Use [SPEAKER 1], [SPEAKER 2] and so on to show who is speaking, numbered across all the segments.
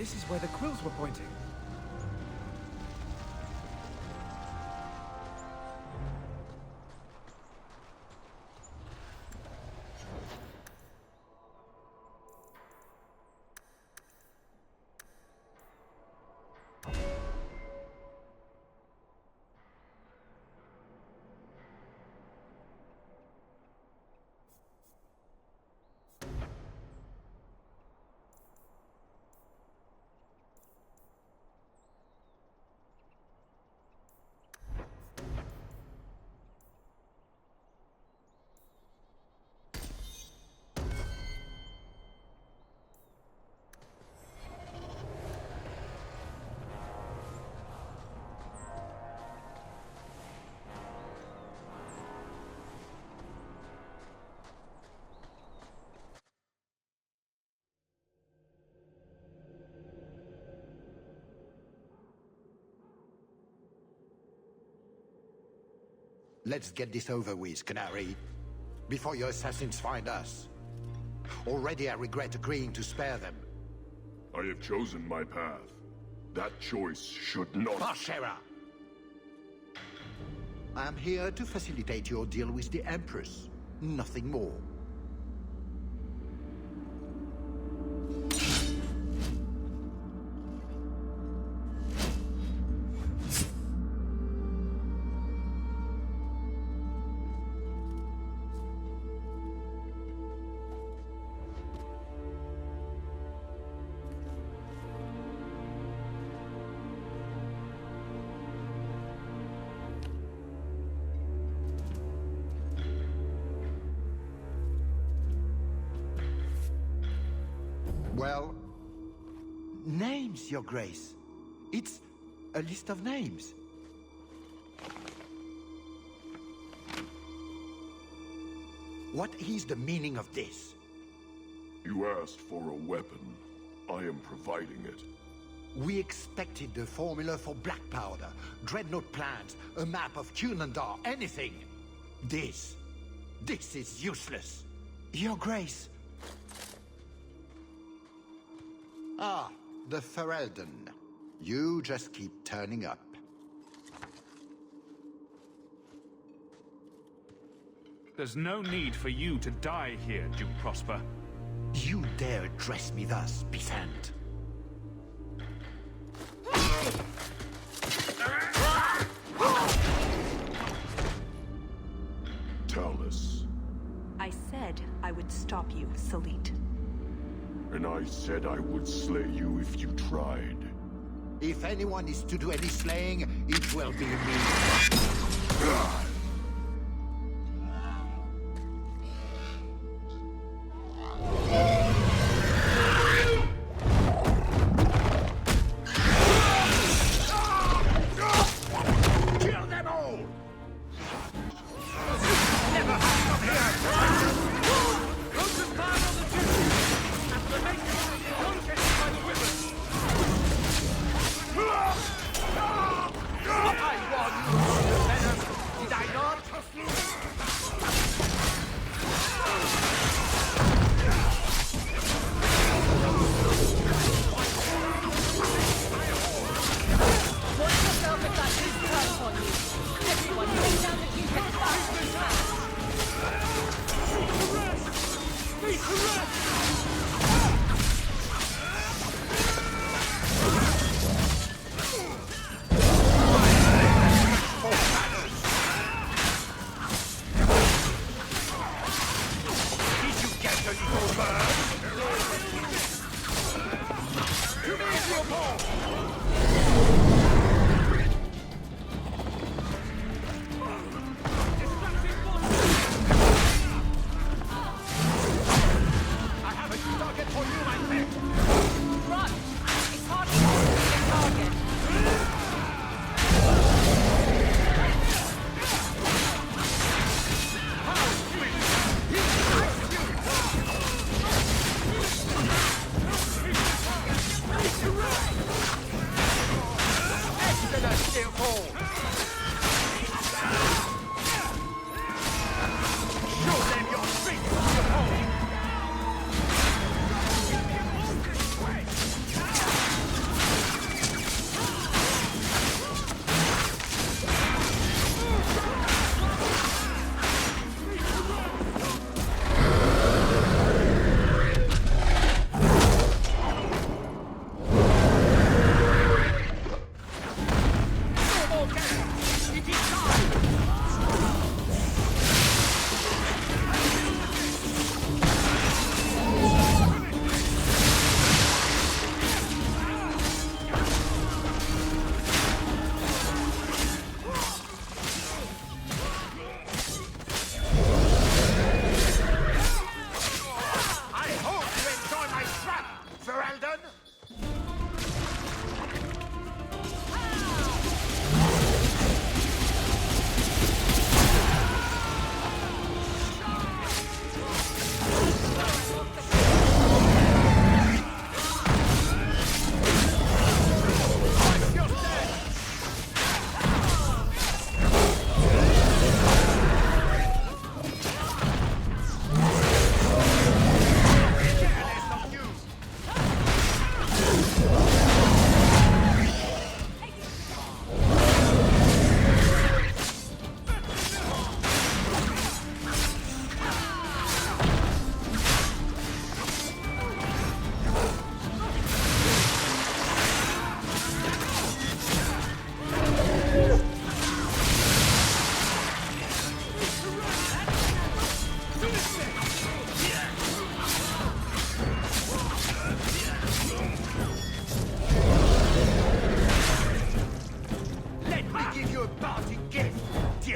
[SPEAKER 1] This is where the quills were pointing.
[SPEAKER 2] Let's get this over with, Canary, before your assassins find us. Already I regret agreeing to spare them.
[SPEAKER 3] I have chosen my path. That choice should not...
[SPEAKER 2] Bashera! I am here to facilitate your deal with the Empress. Nothing more. Well, names, Your Grace. It's a list of names. What is the meaning of this?
[SPEAKER 3] You asked for a weapon. I am providing it.
[SPEAKER 2] We expected the formula for black powder, dreadnought plans, a map of Cunandar, anything. This is useless. Your Grace. Ah, the Ferelden. You just keep turning up.
[SPEAKER 4] There's no need for you to die here, Duke Prosper.
[SPEAKER 2] You dare address me thus, Pisant?
[SPEAKER 3] Talus.
[SPEAKER 5] I said I would stop you, Salit.
[SPEAKER 3] And I said I would slay you if you tried.
[SPEAKER 2] If anyone is to do any slaying, it will be me. Kill them all! Never hide from here!
[SPEAKER 1] Closest part on the duty! After the making of the located by the river! I warn you, Venom! Did I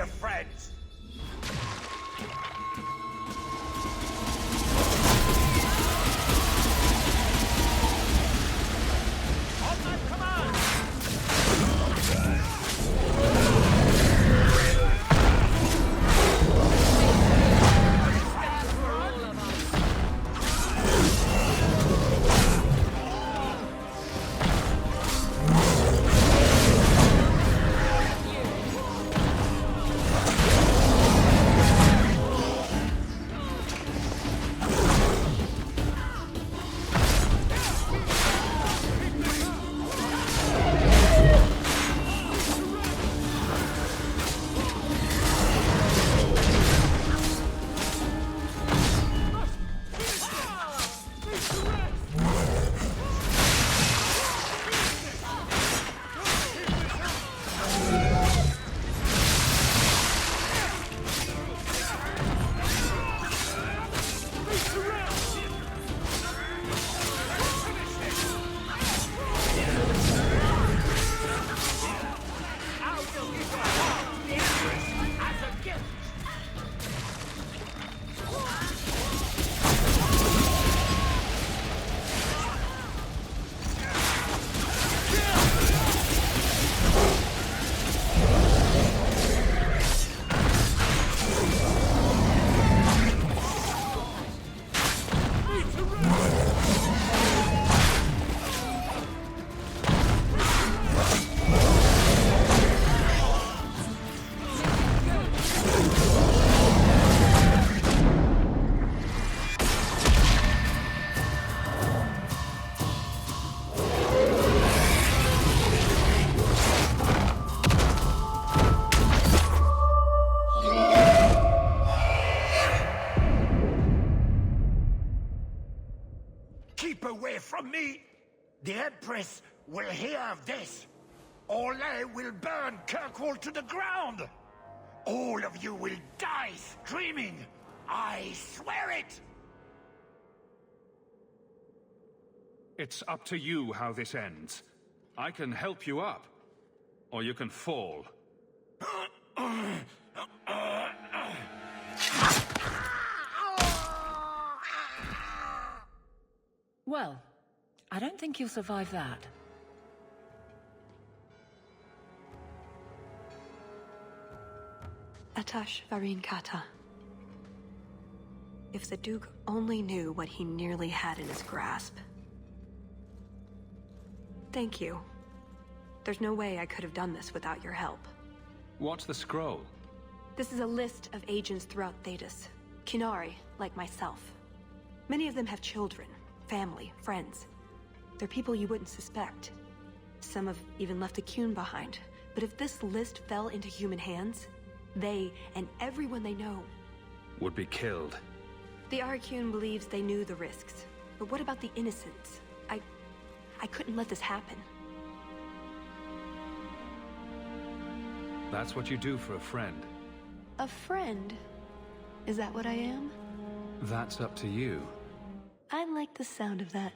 [SPEAKER 2] your friends!
[SPEAKER 1] On my command!
[SPEAKER 2] Keep away from me! The Empress will hear of this. Orlais will burn Kirkwall to the ground! All of you will die screaming! I swear it!
[SPEAKER 4] It's up to you how this ends. I can help you up, or you can fall.
[SPEAKER 6] Well, I don't think you'll survive that.
[SPEAKER 5] Atash Varin Kata. If the Duke only knew what he nearly had in his grasp. Thank you. There's no way I could have done this without your help.
[SPEAKER 4] What's the scroll?
[SPEAKER 5] This is a list of agents throughout Thedas. Qunari, like myself. Many of them have children, family, friends. They're people you wouldn't suspect. Some have even left a Qun behind. But if this list fell into human hands, they, and everyone they know,
[SPEAKER 4] Would be killed.
[SPEAKER 5] the Arcune believes they knew the risks. But what about the innocents? I couldn't let this happen.
[SPEAKER 4] That's what you do for a friend.
[SPEAKER 5] A friend? Is that what I am?
[SPEAKER 4] That's up to you.
[SPEAKER 5] I like the sound of that.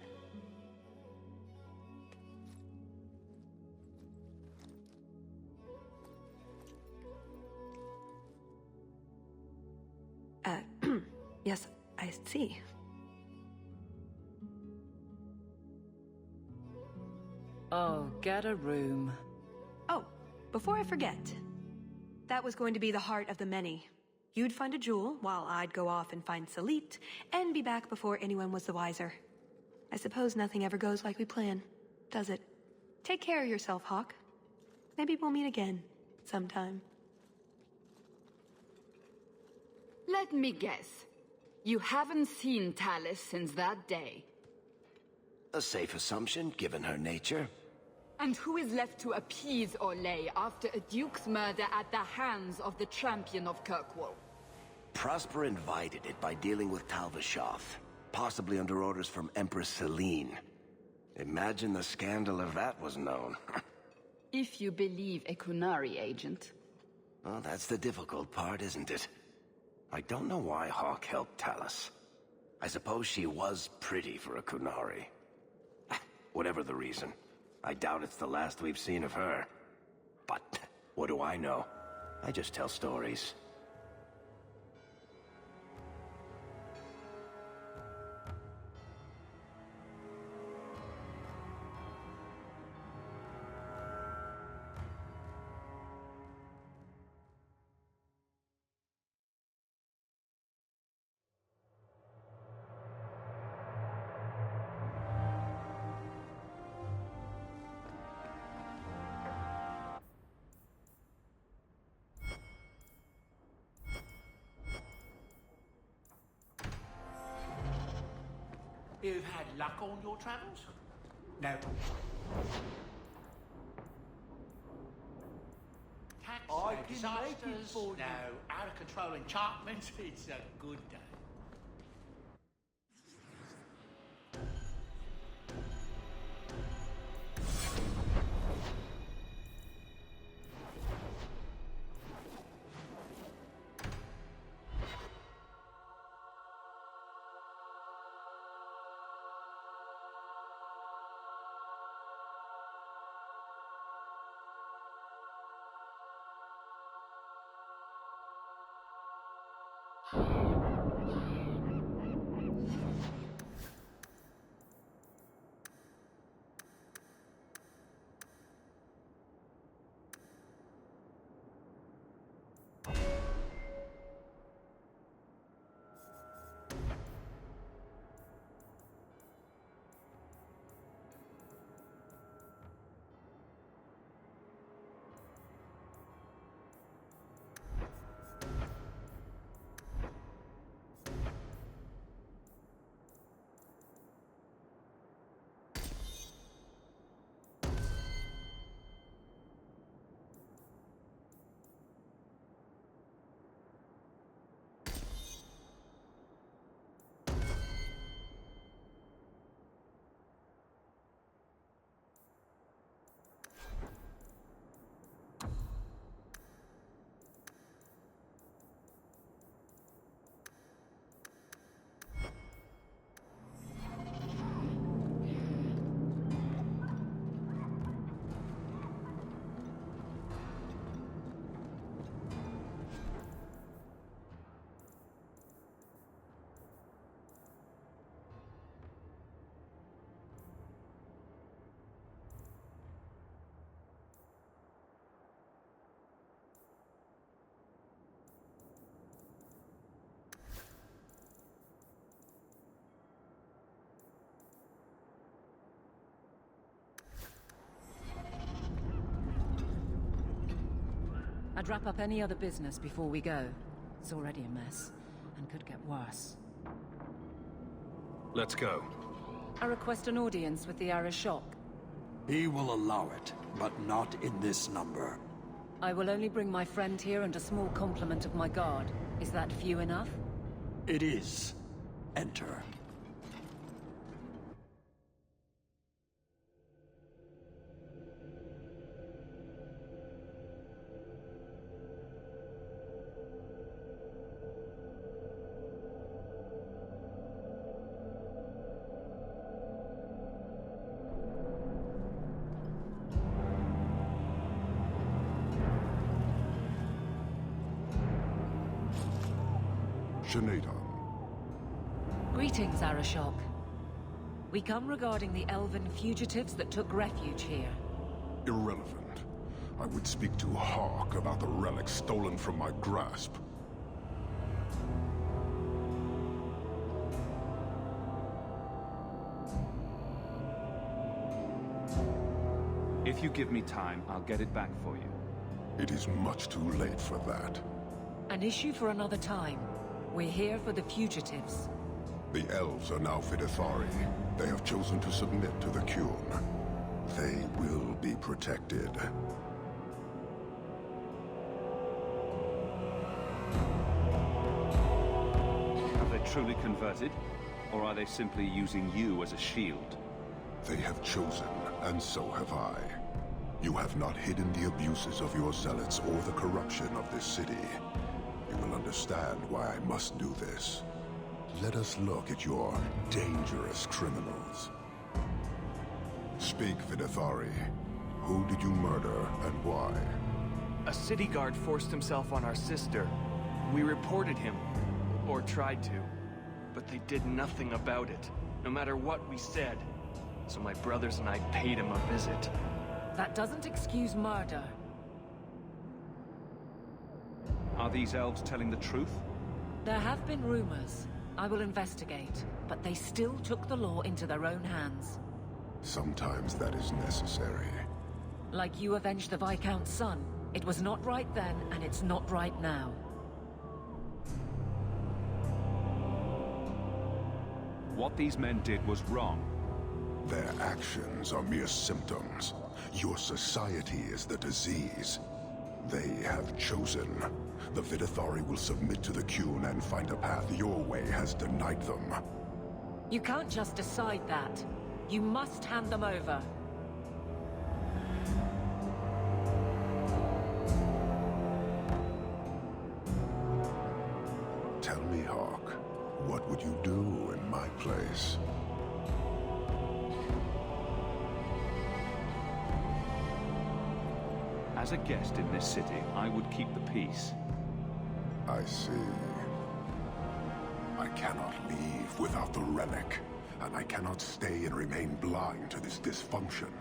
[SPEAKER 5] Yes, I see.
[SPEAKER 6] Oh, get a room.
[SPEAKER 5] Oh, before I forget. That was going to be the heart of the many. You'd find a jewel, while I'd go off and find Salit, and be back before anyone was the wiser. I suppose nothing ever goes like we plan, does it? Take care of yourself, Hawke. Maybe we'll meet again, sometime.
[SPEAKER 7] Let me guess. You haven't seen Talus since that day.
[SPEAKER 8] A safe assumption, given her nature.
[SPEAKER 7] And who is left to appease Orlais after a duke's murder at the hands of the champion of Kirkwall?
[SPEAKER 8] Prosper invited it by dealing with Talvashoth, possibly under orders from Empress Celine. Imagine the scandal if that was known.
[SPEAKER 7] If you believe a Qunari agent.
[SPEAKER 8] Well, that's the difficult part, isn't it? I don't know why Hawke helped Talus. I suppose she was pretty for a Qunari. Whatever the reason, I doubt it's the last we've seen of her. But what do I know? I just tell stories.
[SPEAKER 9] You've had luck on your travels? No. I can make it for you. No, out of control enchantments, it's a good day.
[SPEAKER 6] I'd wrap up any other business before we go. It's already a mess, and could get worse.
[SPEAKER 4] Let's go.
[SPEAKER 6] I request an audience with the Arishok.
[SPEAKER 10] He will allow it, but not in this number.
[SPEAKER 6] I will only bring my friend here and a small complement of my guard. Is that few enough?
[SPEAKER 10] It is. Enter.
[SPEAKER 3] Shanada.
[SPEAKER 6] Greetings, Arishok. We come regarding the elven fugitives that took refuge here.
[SPEAKER 3] Irrelevant. I would speak to Hawke about the relic stolen from my grasp.
[SPEAKER 4] If you give me time, I'll get it back for you.
[SPEAKER 3] It is much too late for that.
[SPEAKER 6] An issue for another time. We're here for the fugitives.
[SPEAKER 3] The elves are now Vidithari. They have chosen to submit to the Qun. They will be protected.
[SPEAKER 4] Have they truly converted? Or are they simply using you as a shield?
[SPEAKER 3] They have chosen, and so have I. You have not hidden the abuses of your zealots or the corruption of this city. You will understand why I must do this. Let us look at your dangerous criminals. Speak, Vidithari. Who did you murder, and why?
[SPEAKER 11] A city guard forced himself on our sister. We reported him, or tried to, but they did nothing about it, no matter what we said. So my brothers and I paid him a visit.
[SPEAKER 6] That doesn't excuse murder.
[SPEAKER 4] Are these elves telling the truth?
[SPEAKER 6] There have been rumors. I will investigate, but they still took the law into their own hands.
[SPEAKER 3] Sometimes that is necessary.
[SPEAKER 6] Like you avenged the Viscount's son. It was not right then, and it's not right now.
[SPEAKER 4] What these men did was wrong.
[SPEAKER 3] Their actions are mere symptoms. Your society is the disease. They have chosen. The Vidithari will submit to the Qun and find a path your way has denied them.
[SPEAKER 6] You can't just decide that. You must hand them over.
[SPEAKER 3] Tell me, Hawke, what would you do in my place?
[SPEAKER 4] As a guest in this city, I would keep the peace.
[SPEAKER 3] I see. I cannot leave without the relic, and I cannot stay and remain blind to this dysfunction.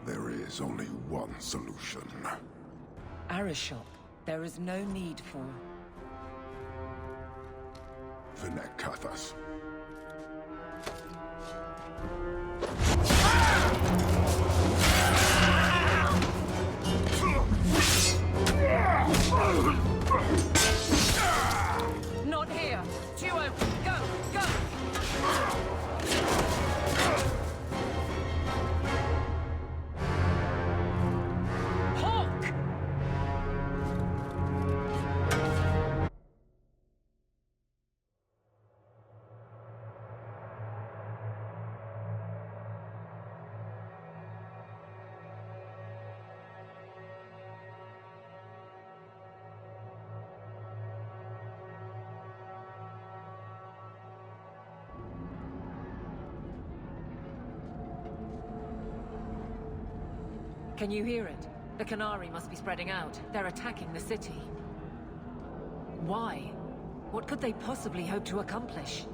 [SPEAKER 3] There is only one solution.
[SPEAKER 6] Arishok, there is no need for...
[SPEAKER 3] Vinekathas.
[SPEAKER 6] Not here! Duo, go! Go! Hawke! Can you hear it? The Qunari must be spreading out. They're attacking the city. Why? What could they possibly hope to accomplish?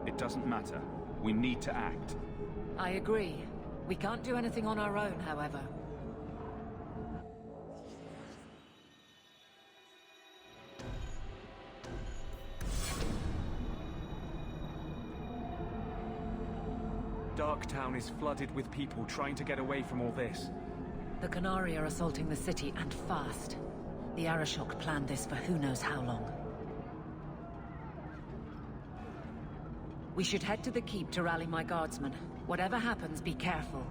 [SPEAKER 4] It doesn't matter. We need to act.
[SPEAKER 6] I agree. We can't do anything on our own, however.
[SPEAKER 11] Darktown is flooded with people trying to get away from all this.
[SPEAKER 6] The Qunari are assaulting the city, and fast. The Arishok planned this for who knows how long. We should head to the keep to rally my guardsmen. Whatever happens, be careful.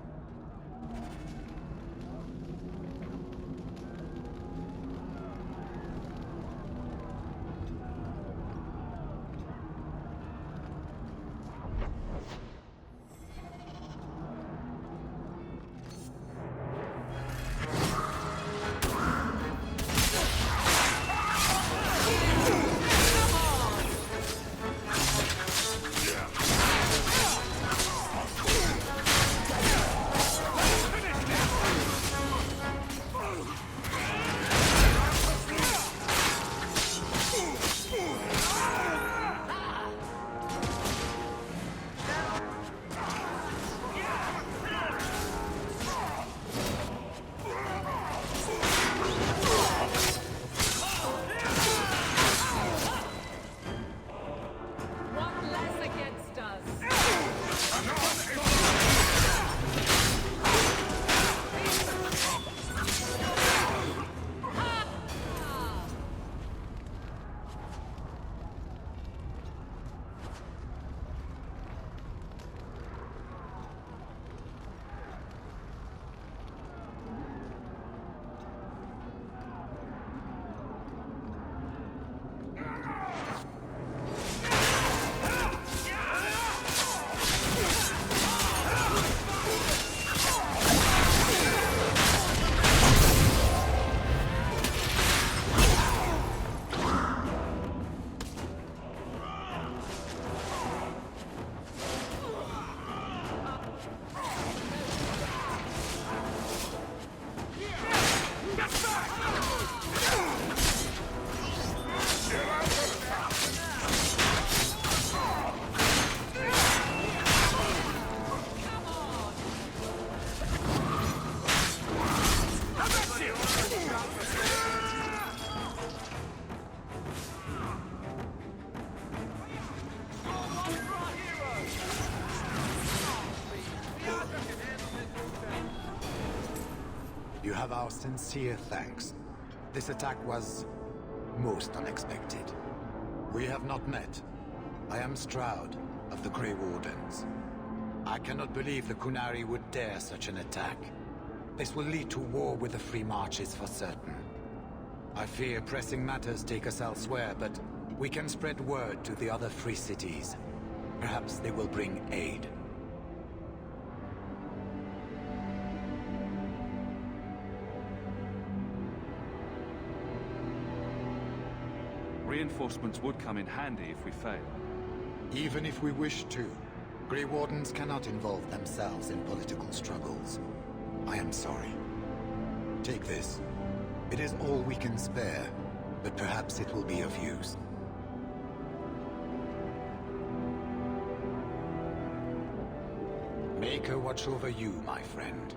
[SPEAKER 1] Finish
[SPEAKER 12] You have our sincere thanks. This attack was most unexpected. We have not met. I am Stroud of the Grey Wardens. I cannot believe the Qunari would dare such an attack. This will lead to war with the Free Marches for certain. I fear pressing matters take us elsewhere, but we can spread word to the other free cities. Perhaps they will bring aid.
[SPEAKER 4] Reinforcements would come in handy if we fail.
[SPEAKER 12] Even if we wish to, Grey Wardens cannot involve themselves in political struggles. I am sorry. Take this. It is all we can spare, but perhaps it will be of use. Make her watch over you, my friend.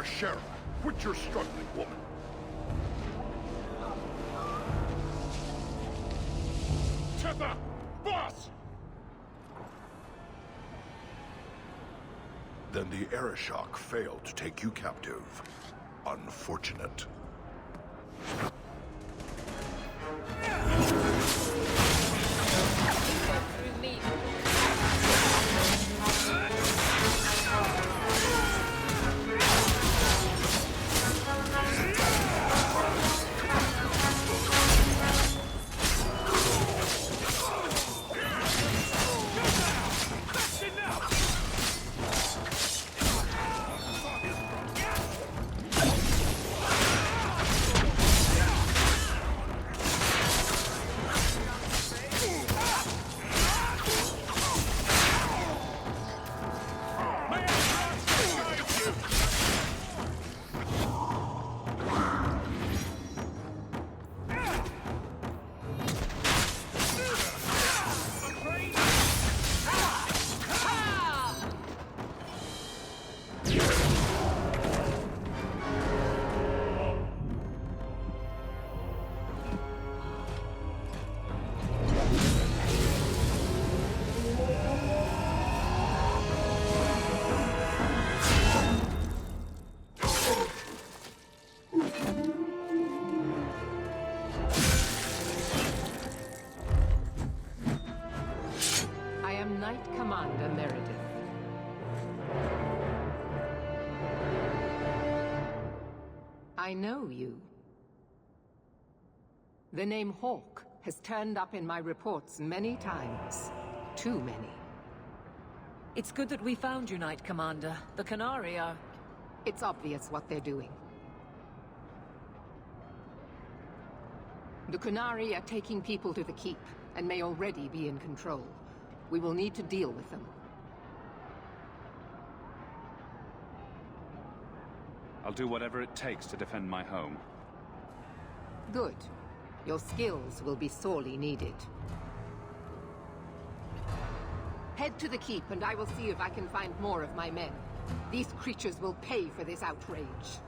[SPEAKER 3] Sheriff, quit your struggling, woman.
[SPEAKER 2] Tether! Boss!
[SPEAKER 3] Then the Arishok failed to take you captive. Unfortunate.
[SPEAKER 13] I know you. The name Hawke has turned up in my reports many times. Too many.
[SPEAKER 6] It's good that we found you, Knight Commander. The Qunari are...
[SPEAKER 13] It's obvious what they're doing. The Qunari are taking people to the Keep, and may already be in control. We will need to deal with them.
[SPEAKER 4] I'll do whatever it takes to defend my home.
[SPEAKER 13] Good. Your skills will be sorely needed. Head to the Keep, and I will see if I can find more of my men. These creatures will pay for this outrage.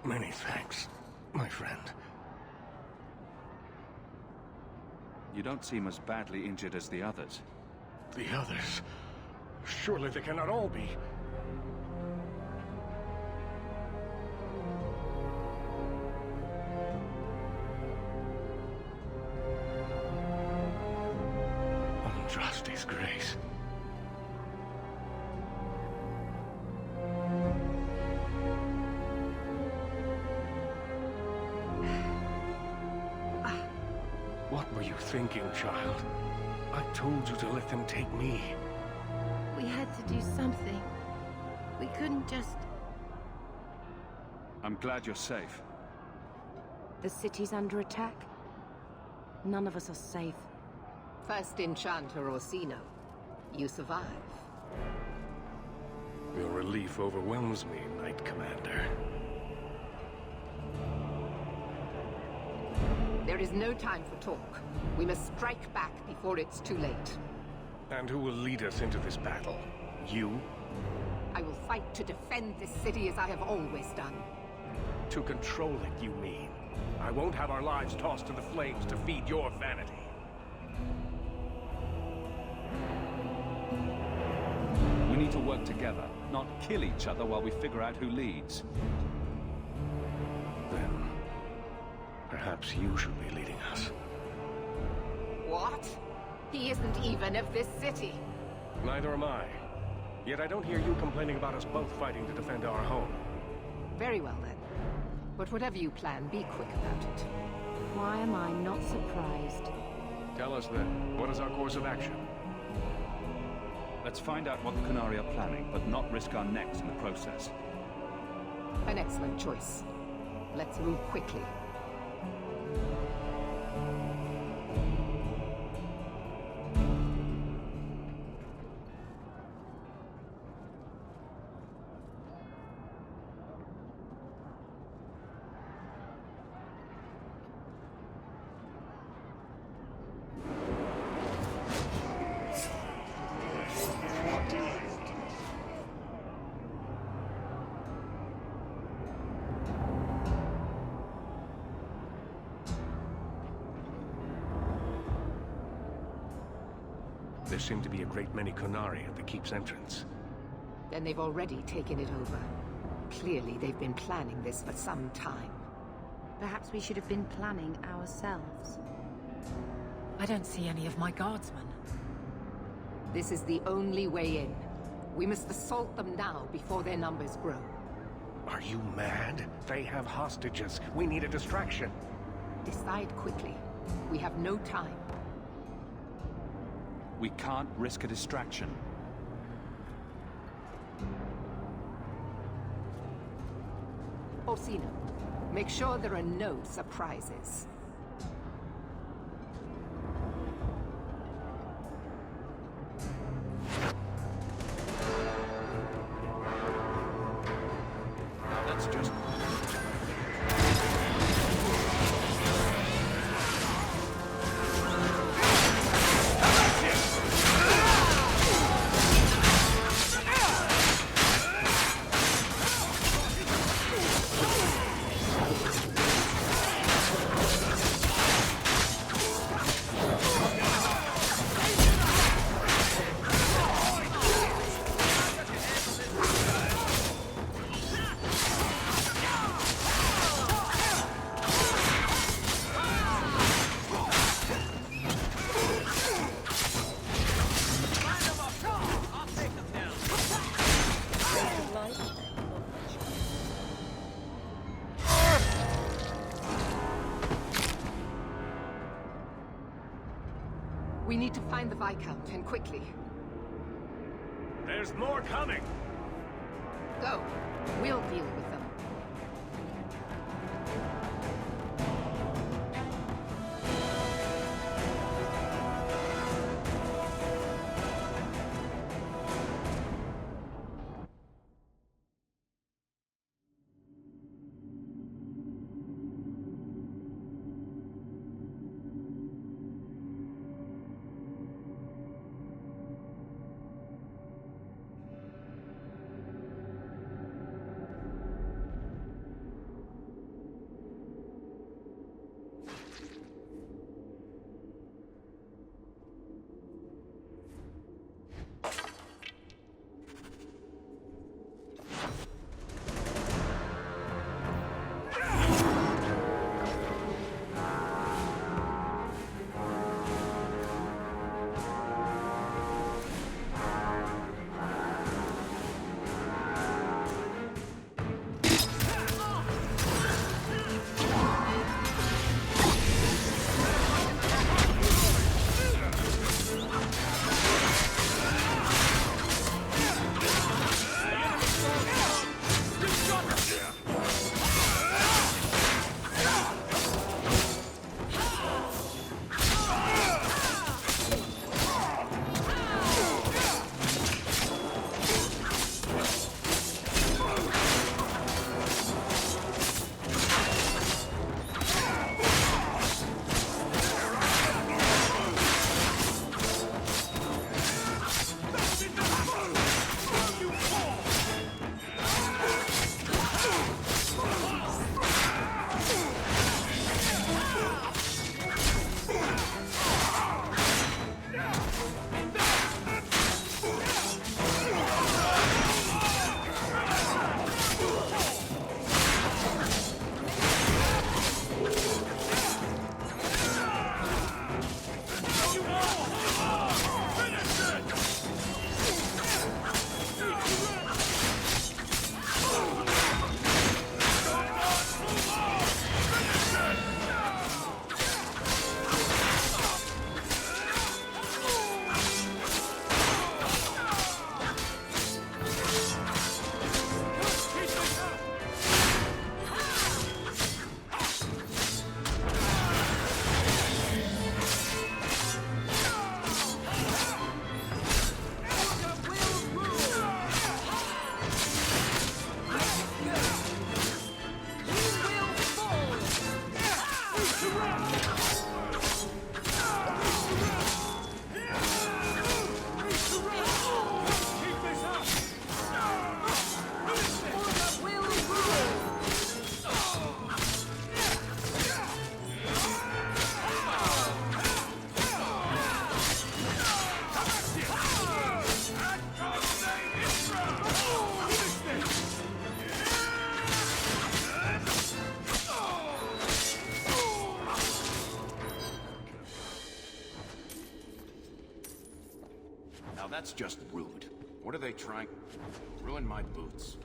[SPEAKER 14] Many thanks, my friend.
[SPEAKER 4] You don't seem as badly injured as the others.
[SPEAKER 14] The others? Surely they cannot all be. Andraste's grace. What were you thinking, child? I told you to let them take me.
[SPEAKER 15] We had to do something. We couldn't just...
[SPEAKER 4] I'm glad you're safe.
[SPEAKER 15] The city's under attack. None of us are safe.
[SPEAKER 13] First Enchanter Orsino. You survive.
[SPEAKER 14] Your relief overwhelms me, Knight Commander.
[SPEAKER 13] There is no time for talk. We must strike back before it's too late.
[SPEAKER 14] And who will lead us into this battle? You?
[SPEAKER 13] I will fight to defend this city as I have always done.
[SPEAKER 14] To control it, you mean? I won't have our lives tossed to the flames to feed your vanity.
[SPEAKER 4] We need to work together, not kill each other while we figure out who leads.
[SPEAKER 14] Then, perhaps you should be leading us.
[SPEAKER 13] What? He isn't even of this city.
[SPEAKER 14] Neither am I. Yet I don't hear you complaining about us both fighting to defend our home.
[SPEAKER 13] Very well then. But whatever you plan, be quick about it.
[SPEAKER 15] Why am I not surprised?
[SPEAKER 14] Tell us then, what is our course of action?
[SPEAKER 4] Let's find out what the Qunari are planning, but not risk our necks in the process.
[SPEAKER 13] An excellent choice. Let's move quickly.
[SPEAKER 14] There seem to be a great many Qunari at the keep's entrance.
[SPEAKER 13] Then they've already taken it over. Clearly, they've been planning this for some time.
[SPEAKER 15] Perhaps we should have been planning ourselves.
[SPEAKER 6] I don't see any of my guardsmen.
[SPEAKER 13] This is the only way in. We must assault them now before their numbers grow.
[SPEAKER 14] Are you mad? They have hostages. We need a distraction.
[SPEAKER 13] Decide quickly. We have no time.
[SPEAKER 4] We can't risk a distraction.
[SPEAKER 13] Orsino, make sure there are no surprises.
[SPEAKER 4] Let's just...
[SPEAKER 13] We need to find the Viscount, and quickly.
[SPEAKER 14] There's more coming!
[SPEAKER 13] Go. We'll deal with them.
[SPEAKER 16] Now that's just rude. What are they trying? Ruin my boots.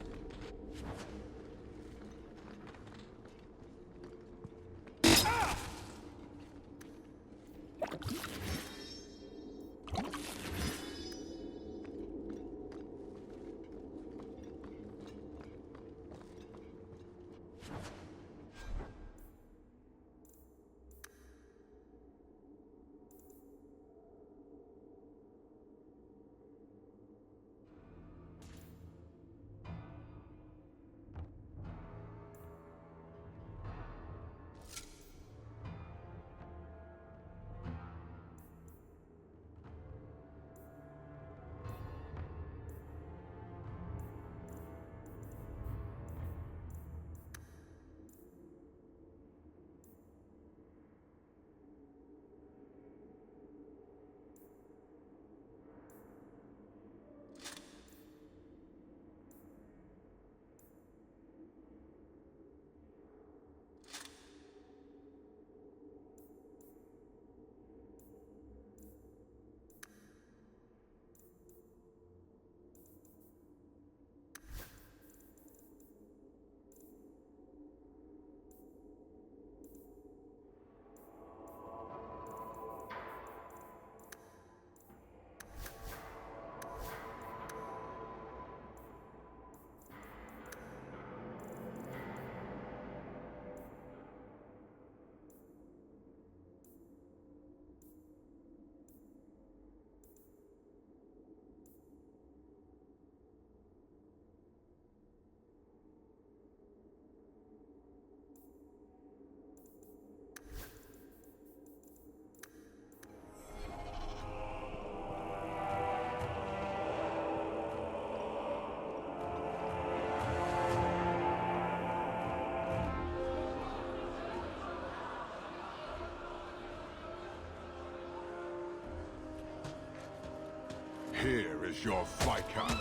[SPEAKER 3] Here is your Viscount.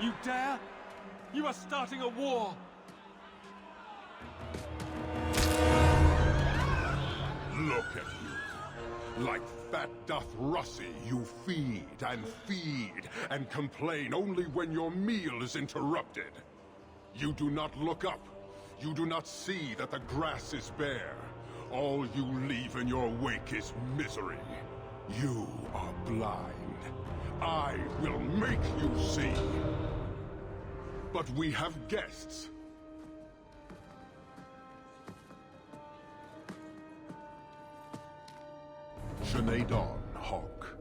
[SPEAKER 11] You dare? You are starting a war!
[SPEAKER 3] Look at you. Like fat doth Russie, you feed and complain only when your meal is interrupted. You do not look up. You do not see that the grass is bare. All you leave in your wake is misery. You are blind. I will make you see. But we have guests. Sinead Dawn, Hawke.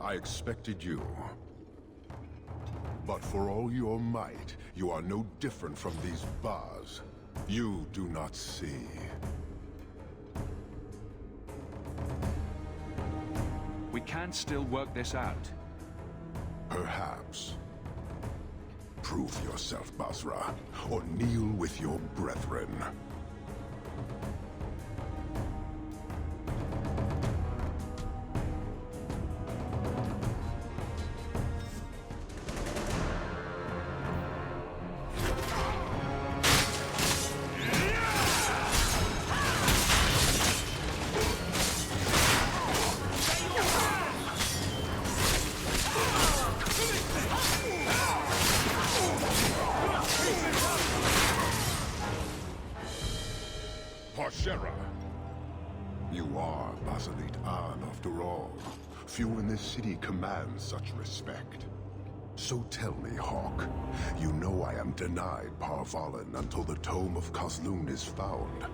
[SPEAKER 3] I expected you. But for all your might, you are no different from these bars. You do not see.
[SPEAKER 4] We can still work this out.
[SPEAKER 3] Perhaps. Prove yourself, Basra, or kneel with your brethren. You are Basilit An, after all. Few in this city command such respect. So tell me, Hawke, you know I am denied Parvalan until the Tome of Kozlun is found.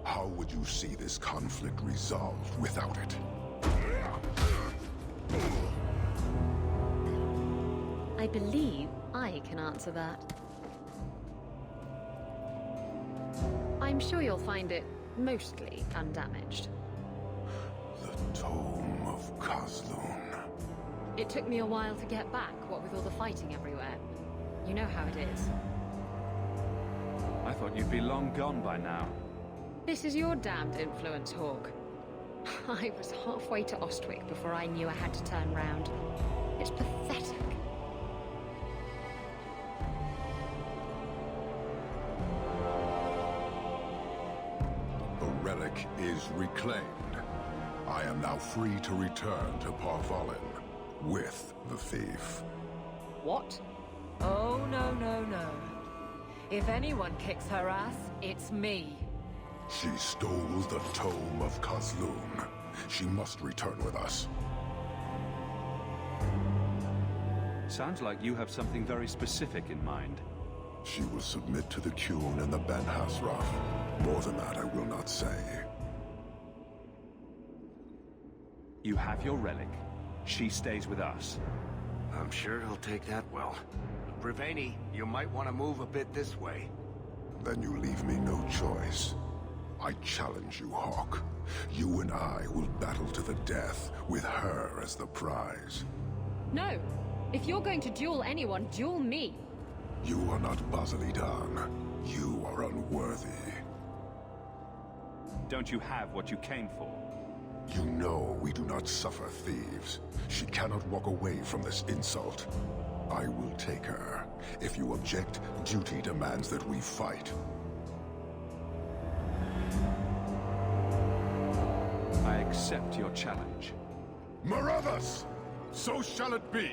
[SPEAKER 3] How would you see this conflict resolved without it?
[SPEAKER 15] I believe I can answer that. I'm sure you'll find it mostly undamaged.
[SPEAKER 3] The Tome of Kozlun.
[SPEAKER 15] It took me a while to get back, what with all the fighting everywhere. You know how it is.
[SPEAKER 4] I thought you'd be long gone by now.
[SPEAKER 15] This is your damned influence, Hawke. I was halfway to Ostwick before I knew I had to turn round. It's pathetic.
[SPEAKER 3] The relic is reclaimed. I am now free to return to Parvalin with the thief.
[SPEAKER 6] What? Oh, no, no, no. If anyone kicks her ass, it's me.
[SPEAKER 3] She stole the Tome of Kozlun. She must return with us.
[SPEAKER 4] Sounds like you have something very specific in mind.
[SPEAKER 3] She will submit to the Qun and the Ben Hasraf. More than that I will not say.
[SPEAKER 4] You have your relic. She stays with us.
[SPEAKER 8] I'm sure he'll take that well. Breveni, you might want to move a bit this way.
[SPEAKER 3] Then you leave me no choice. I challenge you, Hawke. You and I will battle to the death, with her as the prize.
[SPEAKER 15] No. If you're going to duel anyone, duel me.
[SPEAKER 3] You are not Basilidan. You are unworthy.
[SPEAKER 4] Don't you have what you came for?
[SPEAKER 3] You know we do not suffer thieves. She cannot walk away from this insult. I will take her. If you object, duty demands that we fight.
[SPEAKER 4] I accept your challenge.
[SPEAKER 3] Marathas! So shall it be!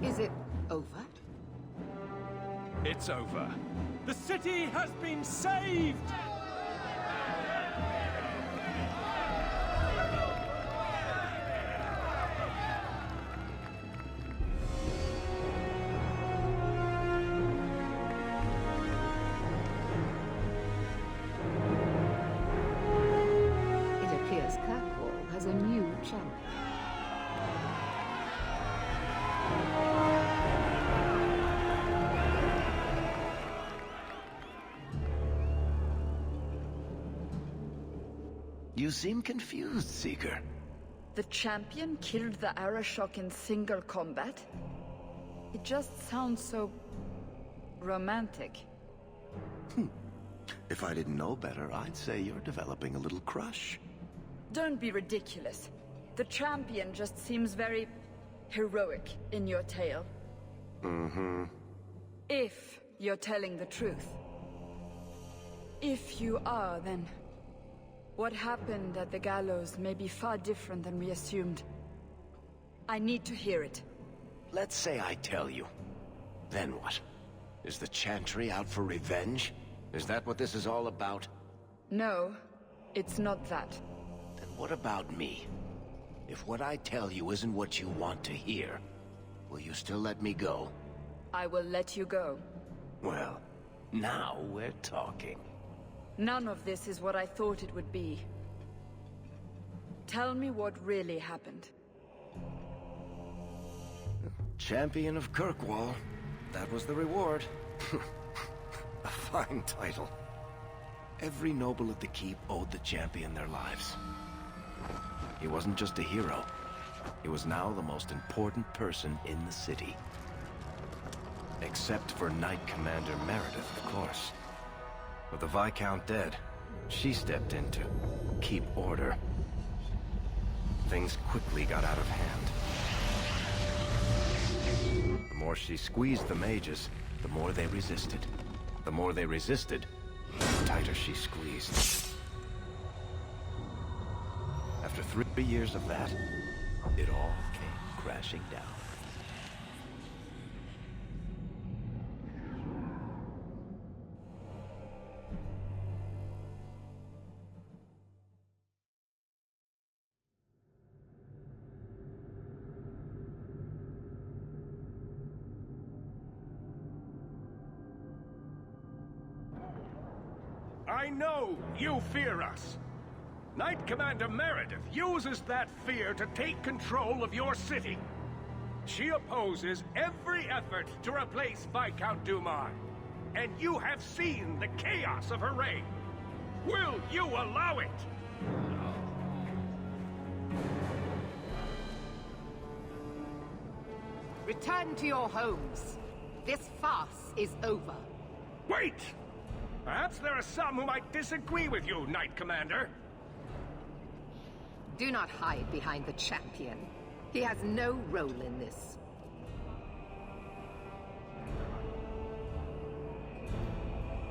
[SPEAKER 7] Is it over?
[SPEAKER 4] It's over.
[SPEAKER 1] The city has been saved!
[SPEAKER 7] It appears Kirkwall has a new champion.
[SPEAKER 8] You seem confused, Seeker.
[SPEAKER 17] The champion killed the Arashok in single combat? It just sounds so... romantic.
[SPEAKER 8] If I didn't know better, I'd say you're developing a little crush.
[SPEAKER 17] Don't be ridiculous. The champion just seems very... heroic in your tale.
[SPEAKER 8] Mm-hmm.
[SPEAKER 17] If you're telling the truth. If you are, then... what happened at the gallows may be far different than we assumed. I need to hear it.
[SPEAKER 8] Let's say I tell you. Then what? Is the Chantry out for revenge? Is that what this is all about?
[SPEAKER 17] No. It's not that.
[SPEAKER 8] Then what about me? If what I tell you isn't what you want to hear, will you still let me go?
[SPEAKER 17] I will let you go.
[SPEAKER 8] Well, now we're talking.
[SPEAKER 17] None of this is what I thought it would be. Tell me what really happened.
[SPEAKER 8] Champion of Kirkwall. That was the reward. A fine title. Every noble at the keep owed the champion their lives. He wasn't just a hero. He was now the most important person in the city. Except for Knight Commander Meredith, of course. With the Viscount dead, she stepped in to keep order. Things quickly got out of hand. The more she squeezed the mages, the more they resisted. The more they resisted, the tighter she squeezed. After 3 years of that, it all came crashing down.
[SPEAKER 14] I know you fear us. Knight Commander Meredith uses that fear to take control of your city. She opposes every effort to replace Viscount Dumar. And you have seen the chaos of her reign. Will you allow it?
[SPEAKER 13] Return to your homes. This farce is over.
[SPEAKER 14] Wait! Perhaps there are some who might disagree with you, Knight Commander.
[SPEAKER 13] Do not hide behind the champion. He has no role in this.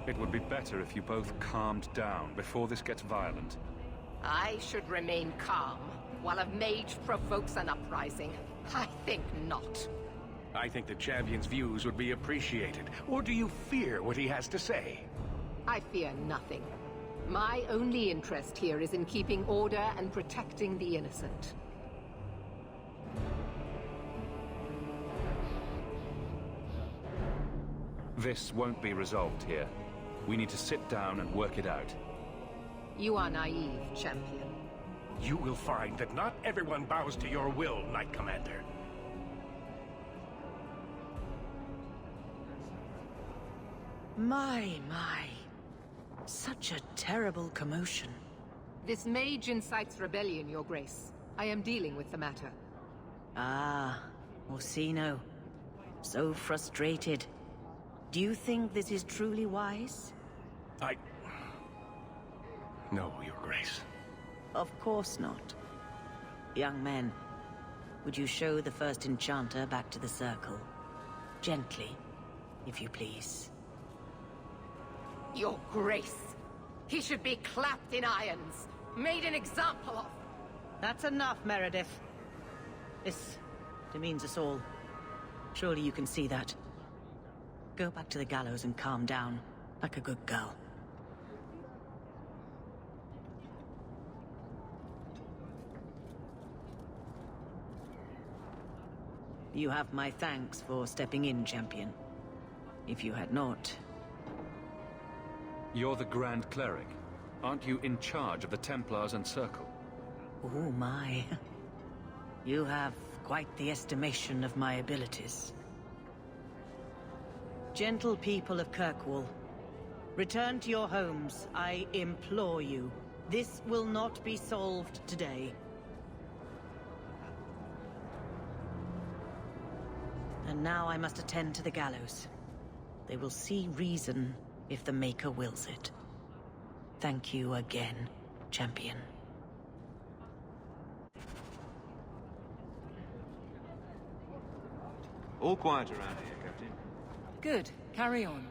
[SPEAKER 4] It would be better if you both calmed down before this gets violent.
[SPEAKER 13] I should remain calm while a mage provokes an uprising. I think not.
[SPEAKER 14] I think the champion's views would be appreciated. Or do you fear what he has to say?
[SPEAKER 13] I fear nothing. My only interest here is in keeping order and protecting the innocent.
[SPEAKER 4] This won't be resolved here. We need to sit down and work it out.
[SPEAKER 13] You are naive, champion.
[SPEAKER 14] You will find that not everyone bows to your will, Knight Commander.
[SPEAKER 18] My. Such a terrible commotion.
[SPEAKER 13] This mage incites rebellion, Your Grace. I am dealing with the matter.
[SPEAKER 18] Ah, Orsino. So frustrated. Do you think this is truly wise?
[SPEAKER 14] No, Your Grace.
[SPEAKER 18] Of course not. Young men, would you show the first enchanter back to the circle? Gently, if you please.
[SPEAKER 13] Your Grace. He should be clapped in irons, made an example of.
[SPEAKER 18] That's enough, Meredith. This demeans us all. Surely you can see that. Go back to the gallows and calm down, like a good girl. You have my thanks for stepping in, champion. If you had not...
[SPEAKER 4] You're the Grand Cleric. Aren't you in charge of the Templars and Circle?
[SPEAKER 18] Oh my. You have quite the estimation of my abilities. Gentle people of Kirkwall, return to your homes, I implore you. This will not be solved today. And now I must attend to the gallows. They will see reason if the Maker wills it. Thank you again, champion.
[SPEAKER 19] All quiet around here, Captain.
[SPEAKER 6] Good. Carry on.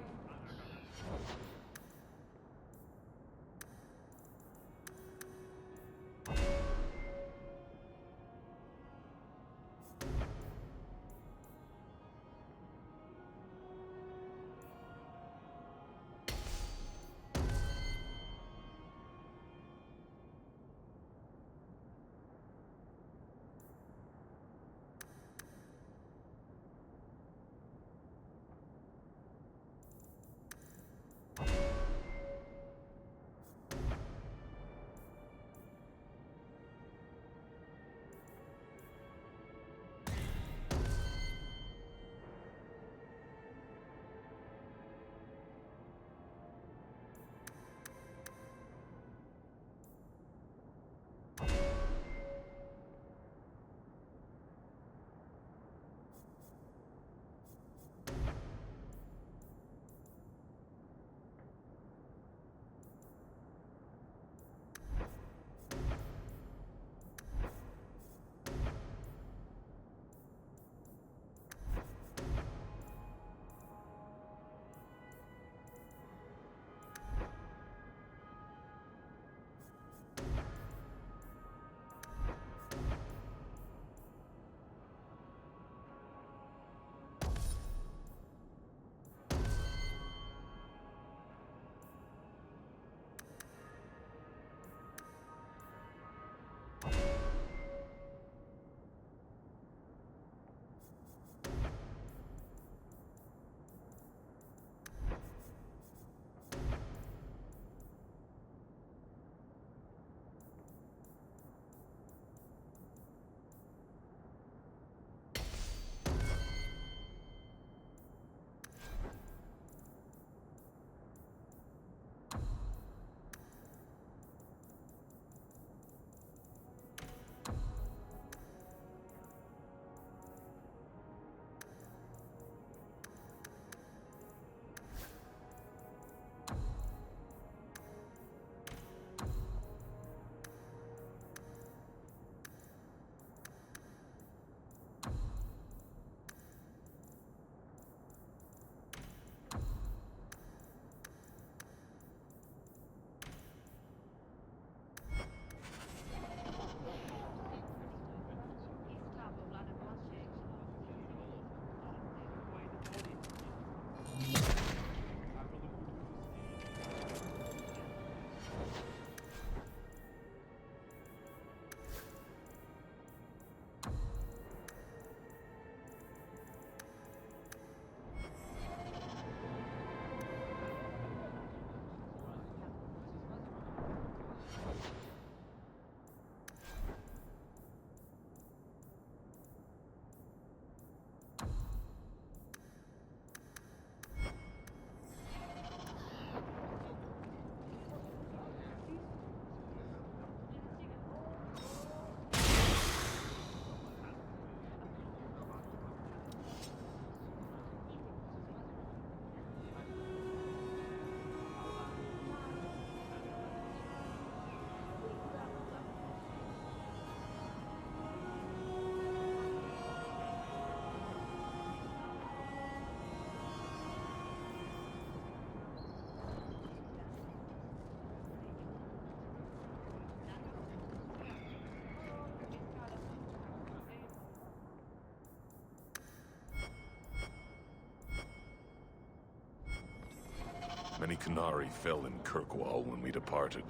[SPEAKER 20] Many Qunari fell in Kirkwall when we departed.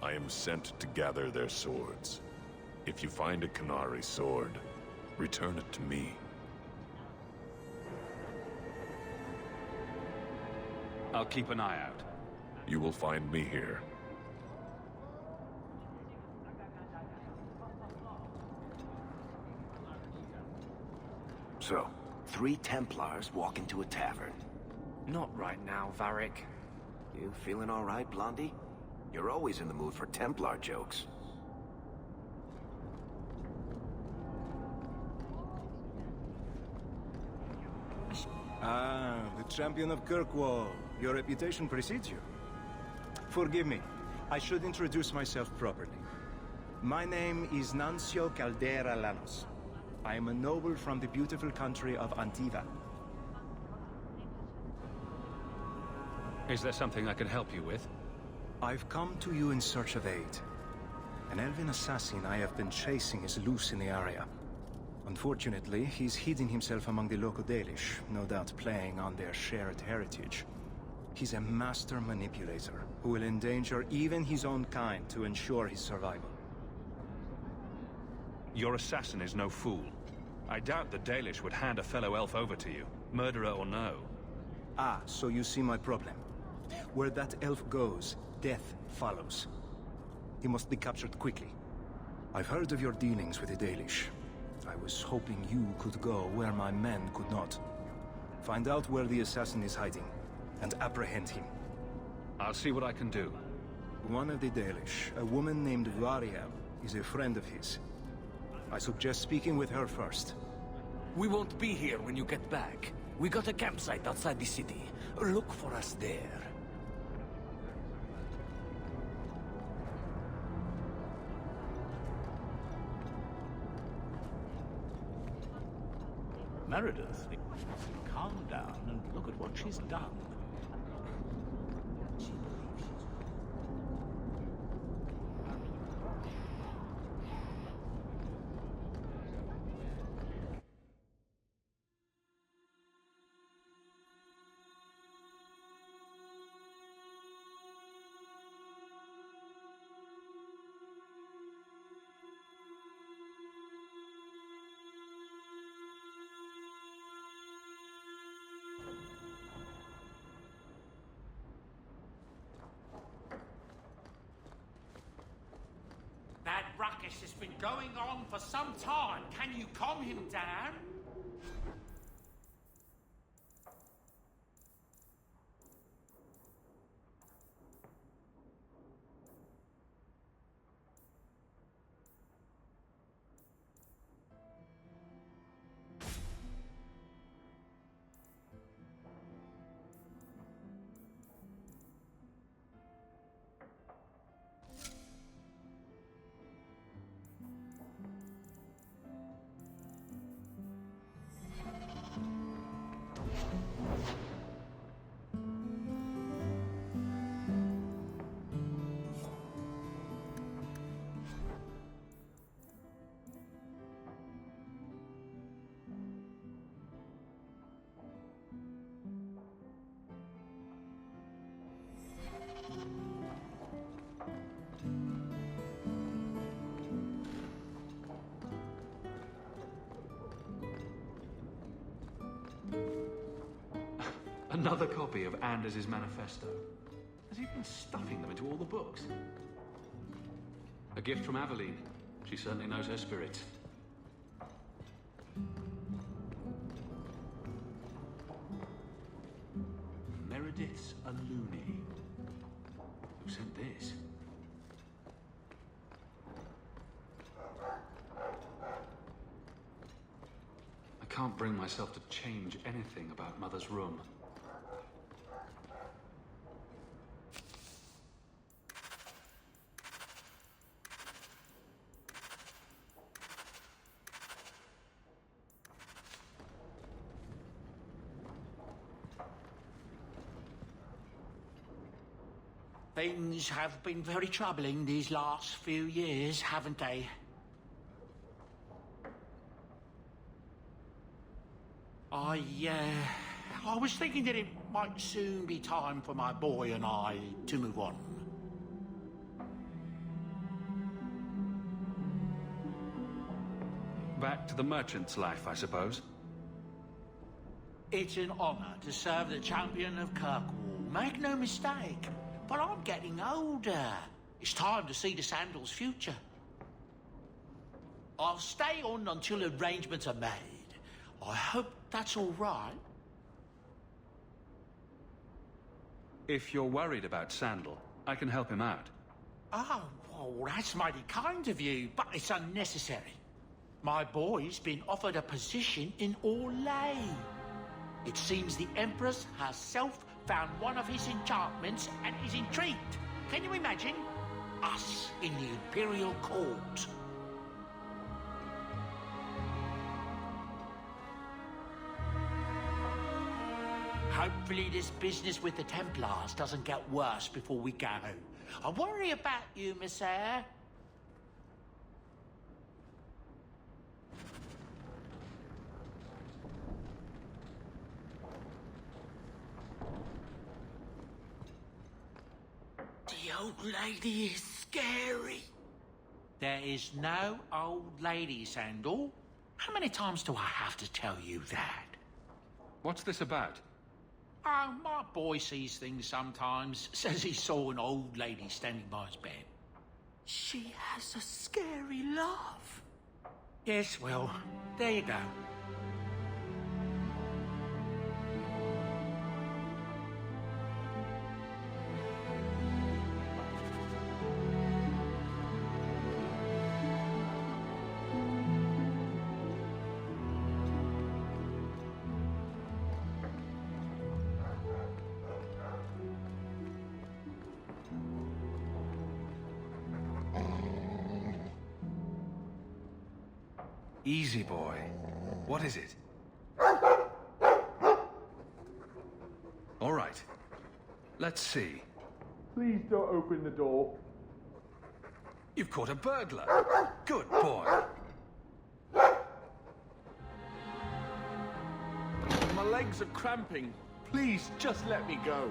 [SPEAKER 20] I am sent to gather their swords. If you find a Qunari sword, return it to me.
[SPEAKER 4] I'll keep an eye out.
[SPEAKER 20] You will find me here.
[SPEAKER 8] So, 3 Templars walk into a tavern.
[SPEAKER 21] Not right now, Varric.
[SPEAKER 8] You feeling all right, Blondie? You're always in the mood for Templar jokes.
[SPEAKER 22] Ah, the champion of Kirkwall. Your reputation precedes you. Forgive me. I should introduce myself properly. My name is Nancio Caldera Lanos. I am a noble from the beautiful country of Antiva.
[SPEAKER 4] Is there something I can help you with?
[SPEAKER 22] I've come to you in search of aid. An elven assassin I have been chasing is loose in the area. Unfortunately, he's hidden himself among the local Dalish, no doubt playing on their shared heritage. He's a master manipulator, who will endanger even his own kind to ensure his survival.
[SPEAKER 4] Your assassin is no fool. I doubt the Dalish would hand a fellow elf over to you, murderer or no.
[SPEAKER 22] Ah, so you see my problem. Where that elf goes, death follows. He must be captured quickly. I've heard of your dealings with the Dalish. I was hoping you could go where my men could not. Find out where the assassin is hiding, and apprehend him.
[SPEAKER 4] I'll see what I can do.
[SPEAKER 22] One of the Dalish, a woman named Variel, is a friend of his. I suggest speaking with her first.
[SPEAKER 23] We won't be here when you get back. We got a campsite outside the city. Look for us there.
[SPEAKER 9] Meredith, calm down and look at what she's done. That ruckus has been going on for some time. Can you calm him down?
[SPEAKER 4] Another copy of Anders' manifesto. Has he been stuffing them into all the books? A gift from Aveline. She certainly knows her spirit. Meredith's a loony. Who sent this? I can't bring myself to change anything about Mother's room.
[SPEAKER 9] Things have been very troubling these last few years, haven't they? I I was thinking that it might soon be time for my boy and I to move on.
[SPEAKER 4] Back to the merchant's life, I suppose.
[SPEAKER 9] It's an honor to serve the champion of Kirkwall. Make no mistake, but I'm getting older. It's time to see the Sandal's future. I'll stay on until arrangements are made. I hope that's all right.
[SPEAKER 4] If you're worried about Sandal, I can help him out.
[SPEAKER 9] Oh, well, that's mighty kind of you, but it's unnecessary. My boy's been offered a position in Orlais. It seems the Empress herself found one of his enchantments and is intrigued. Can you imagine? Us in the Imperial Court. Hopefully this business with the Templars doesn't get worse before we go. I worry about you, Miss Eyre. The old lady is scary. There is no old lady, Sandal. How many times do I have to tell you that?
[SPEAKER 4] What's this about?
[SPEAKER 9] Oh, my boy sees things sometimes. Says he saw an old lady standing by his bed. She has a scary laugh. Yes, well, there you go.
[SPEAKER 19] Easy, boy. What is it? All right. Let's see.
[SPEAKER 5] Please don't open the door.
[SPEAKER 19] You've caught a burglar. Good boy.
[SPEAKER 5] My legs are cramping. Please, just let me go.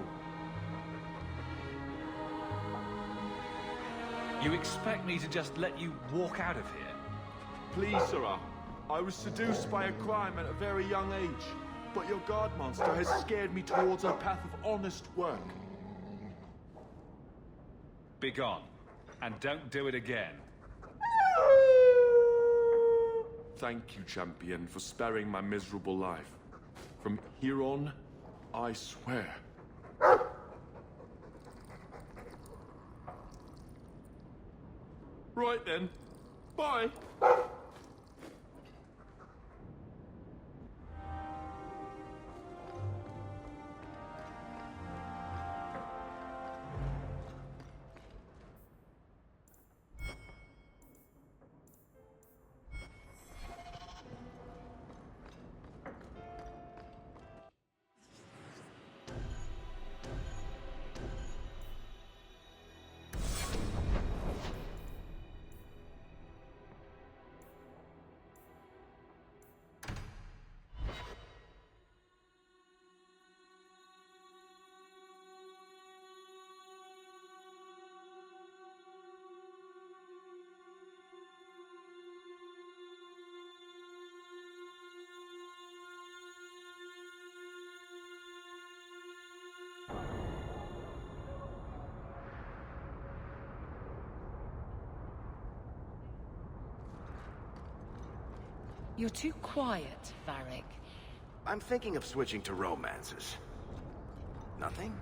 [SPEAKER 19] You expect me to just let you walk out of here?
[SPEAKER 5] Please, sirrah. I was seduced by a crime at a very young age, but your guard monster has scared me towards a path of honest work.
[SPEAKER 19] Begone, and don't do it again.
[SPEAKER 5] Thank you, champion, for sparing my miserable life. From here on, I swear. Right then. Bye.
[SPEAKER 6] You're too quiet, Varric.
[SPEAKER 8] I'm thinking of switching to romances. Nothing?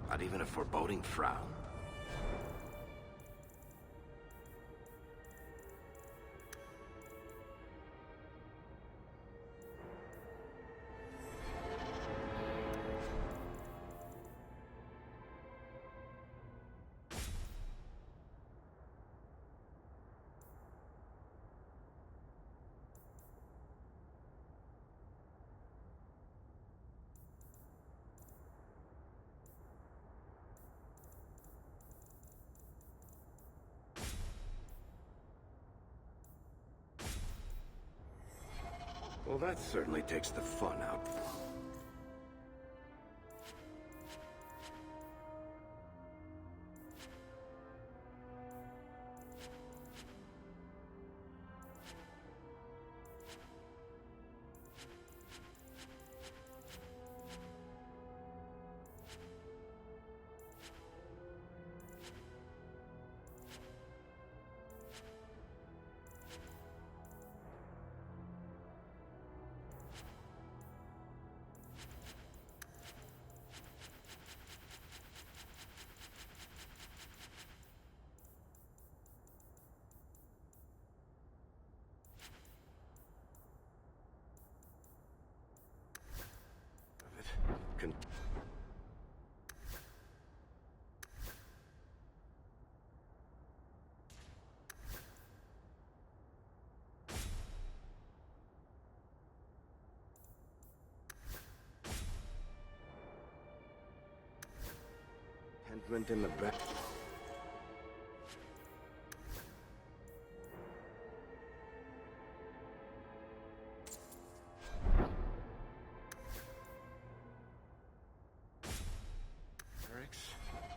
[SPEAKER 8] Not even a foreboding frown? Well, that certainly takes the fun out. Contentment in the back.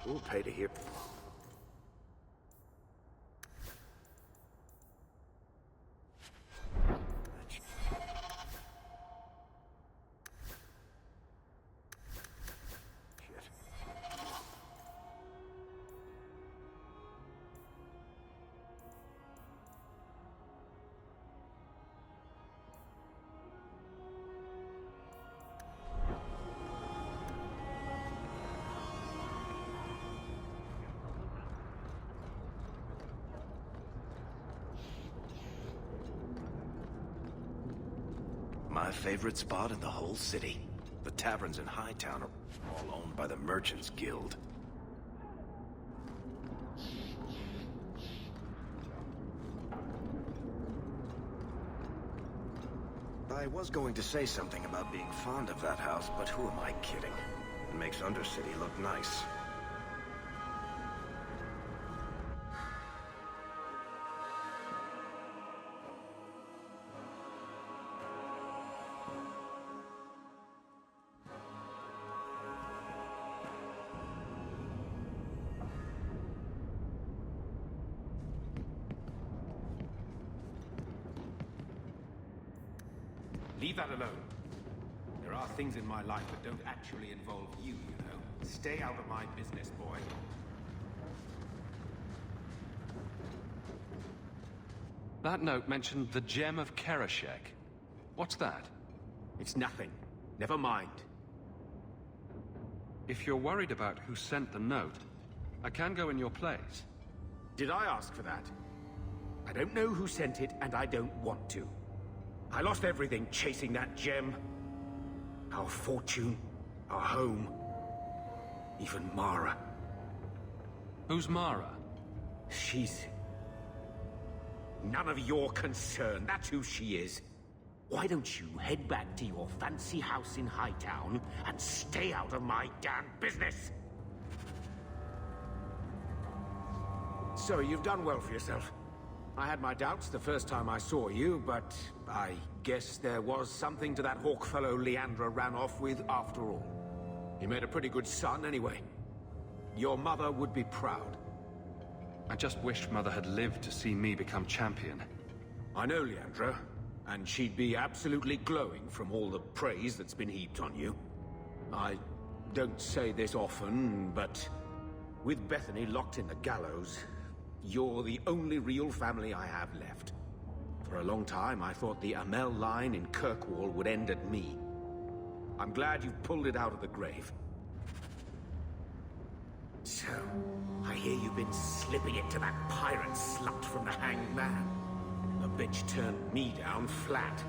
[SPEAKER 8] We'll pay to hear. My favorite spot in the whole city. The taverns in Hightown are all owned by the Merchants Guild. I was going to say something about being fond of that house, but who am I kidding? It makes Undercity look nice.
[SPEAKER 14] Leave that alone. There are things in my life that don't actually involve you, you know. Stay out of my business, boy.
[SPEAKER 4] That note mentioned the Gem of Kerashek. What's that?
[SPEAKER 14] It's nothing. Never mind.
[SPEAKER 4] If you're worried about who sent the note, I can go in your place.
[SPEAKER 14] Did I ask for that? I don't know who sent it, and I don't want to. I lost everything chasing that gem. Our fortune, our home, even Mara.
[SPEAKER 4] Who's Mara?
[SPEAKER 14] She's... none of your concern. That's who she is. Why don't you head back to your fancy house in Hightown and stay out of my damn business? So, you've done well for yourself. I had my doubts the first time I saw you, but I guess there was something to that Hawke fellow Leandra ran off with after all. You made a pretty good son anyway. Your mother would be proud.
[SPEAKER 4] I just wished Mother had lived to see me become champion.
[SPEAKER 14] I know Leandra, and she'd be absolutely glowing from all the praise that's been heaped on you. I don't say this often, but with Bethany locked in the gallows, you're the only real family I have left. For a long time, I thought the Amel line in Kirkwall would end at me. I'm glad you've pulled it out of the grave. So, I hear you've been slipping it to that pirate slut from the Hanged Man. The bitch turned me down flat.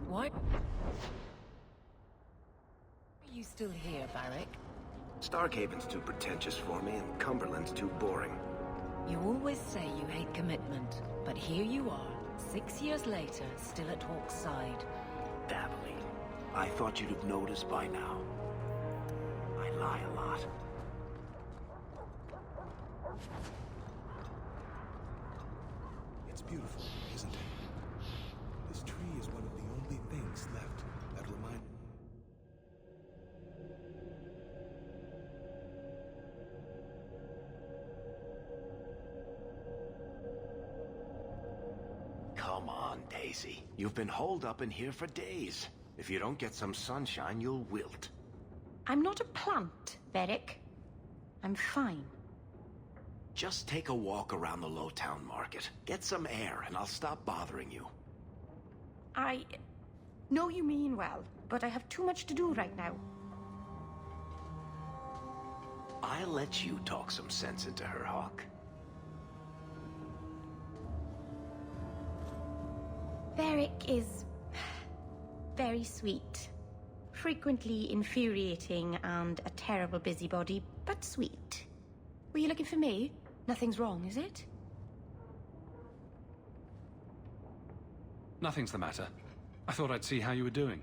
[SPEAKER 6] What? Are you still here, Varric?
[SPEAKER 8] Starkhaven's too pretentious for me, and Cumberland's too boring.
[SPEAKER 6] You always say you hate commitment, but here you are, 6 years later, still at Hawke's side.
[SPEAKER 8] Dabbling. I thought you'd have noticed by now. I lie a lot.
[SPEAKER 2] It's beautiful, isn't it? This tree is one of the only things left that remind...
[SPEAKER 8] Come on. on, Daisy. You've been holed up in here for days. If you don't get some sunshine, you'll wilt.
[SPEAKER 15] I'm not a plant, Varric. I'm fine.
[SPEAKER 8] Just take a walk around the Lowtown Market. Get some air, and I'll stop bothering you.
[SPEAKER 15] I know you mean well, but I have too much to do right now.
[SPEAKER 8] I'll let you talk some sense into her, Hawke.
[SPEAKER 15] Varric is very sweet. Frequently infuriating and a terrible busybody, but sweet. Were you looking for me? Nothing's wrong, is it?
[SPEAKER 4] Nothing's the matter. I thought I'd see how you were doing.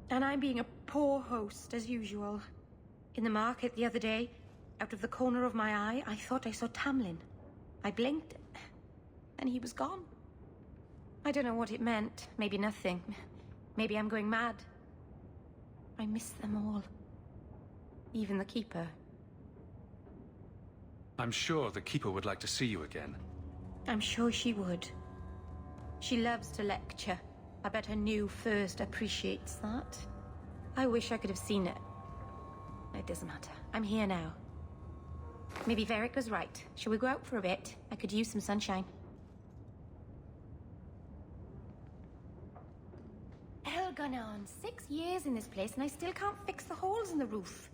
[SPEAKER 15] And I'm being a poor host, as usual. In the market the other day, out of the corner of my eye, I thought I saw Tamlin. I blinked, and he was gone. I don't know what it meant. Maybe nothing. Maybe I'm going mad. I miss them all. Even the Keeper.
[SPEAKER 4] I'm sure the Keeper would like to see you again.
[SPEAKER 15] I'm sure she would. She loves to lecture. I bet her new first appreciates that. I wish I could have seen it. It doesn't matter. I'm here now. Maybe Varric was right. Shall we go out for a bit? I could use some sunshine. Hell gone on. 6 years in this place and I still can't fix the holes in the roof.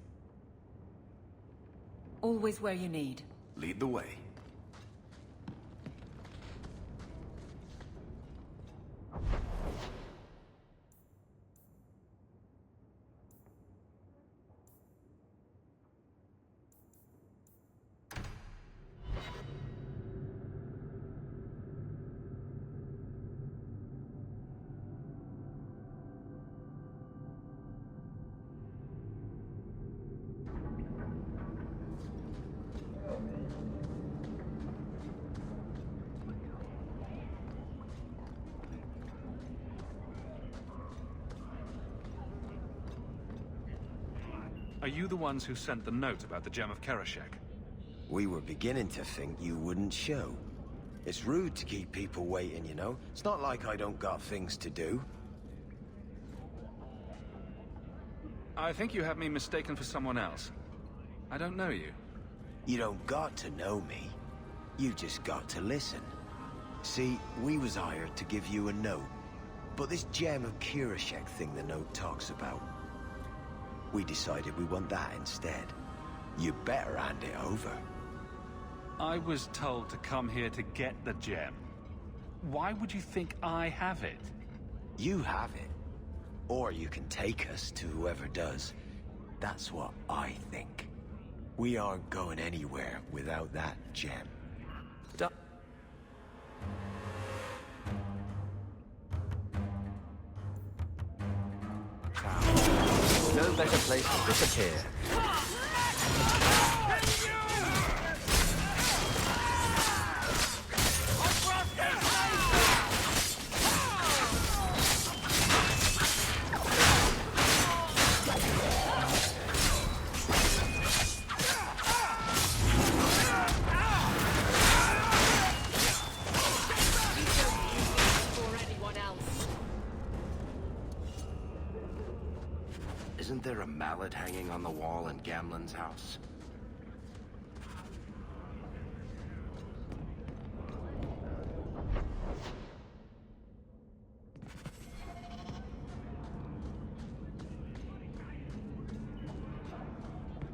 [SPEAKER 6] Always where you need.
[SPEAKER 8] Lead the way.
[SPEAKER 4] Are you the ones who sent the note about the Gem of Karashek?
[SPEAKER 8] We were beginning to think you wouldn't show. It's rude to keep people waiting, you know? It's not like I don't got things to do.
[SPEAKER 4] I think you have me mistaken for someone else. I don't know you.
[SPEAKER 8] You don't got to know me. You just got to listen. See, we was hired to give you a note. But this Gem of Karashek thing the note talks about, we decided we want that instead. You better hand it over.
[SPEAKER 4] I was told to come here to get the gem. Why would you think I have it?
[SPEAKER 8] You have it. Or you can take us to whoever does. That's what I think. We aren't going anywhere without that gem.
[SPEAKER 21] No better place to disappear.
[SPEAKER 8] Isn't there a mallet hanging on the wall in Gamlen's house?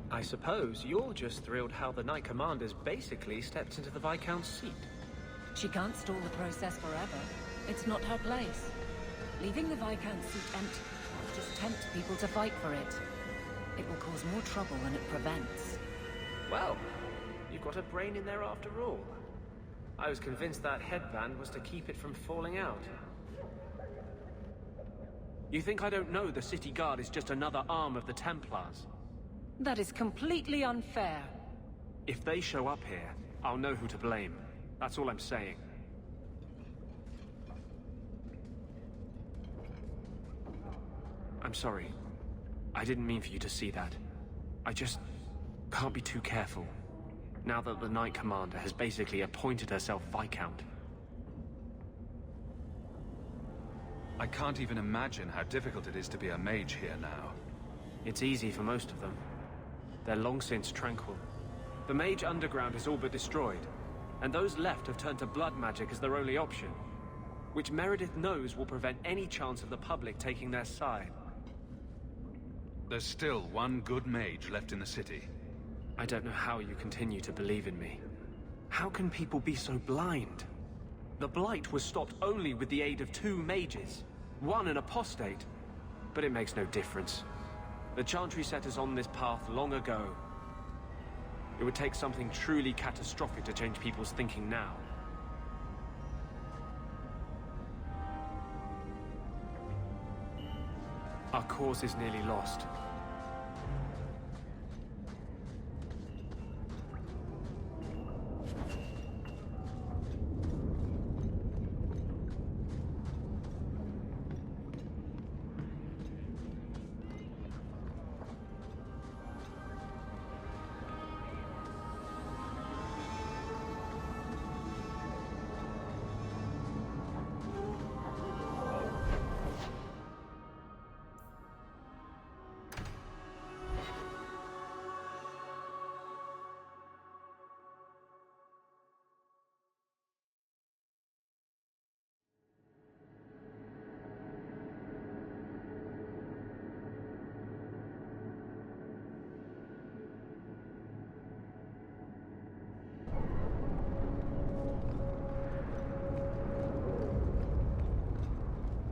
[SPEAKER 21] I suppose you're just thrilled how the Knight Commander's basically stepped into the Viscount's seat.
[SPEAKER 6] She can't stall the process forever. It's not her place. Leaving the Viscount's seat empty will just tempt people to fight for it. It will cause more trouble than it prevents.
[SPEAKER 21] Well, you've got a brain in there after all. I was convinced that headband was to keep it from falling out. You think I don't know the City Guard is just another arm of the Templars?
[SPEAKER 6] That is completely unfair.
[SPEAKER 21] If they show up here, I'll know who to blame. That's all I'm saying. I'm sorry. I didn't mean for you to see that. I just can't be too careful. Now that the Knight Commander has basically appointed herself Viscount.
[SPEAKER 19] I can't even imagine how difficult it is to be a mage here now.
[SPEAKER 21] It's easy for most of them. They're long since tranquil. The mage underground is all but destroyed, and those left have turned to blood magic as their only option, which Meredith knows will prevent any chance of the public taking their side.
[SPEAKER 19] There's still one good mage left in the city.
[SPEAKER 21] I don't know how you continue to believe in me. How can people be so blind? The Blight was stopped only with the aid of 2 mages, one an apostate. But it makes no difference. The Chantry set us on this path long ago. It would take something truly catastrophic to change people's thinking now. Our cause is nearly lost.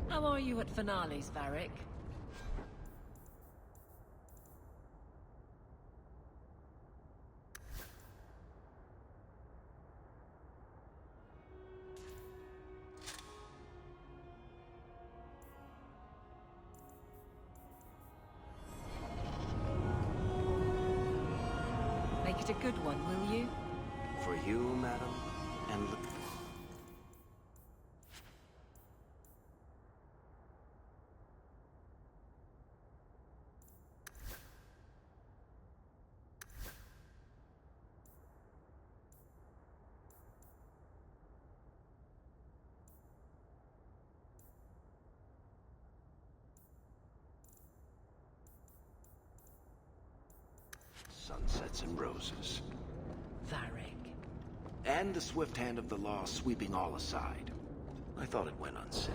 [SPEAKER 6] How are you at finales, Varric? Make it a good one, will you?
[SPEAKER 8] For you, madam, and... Sunsets and roses.
[SPEAKER 6] Varric.
[SPEAKER 8] And the swift hand of the law sweeping all aside. I thought it went unsaid.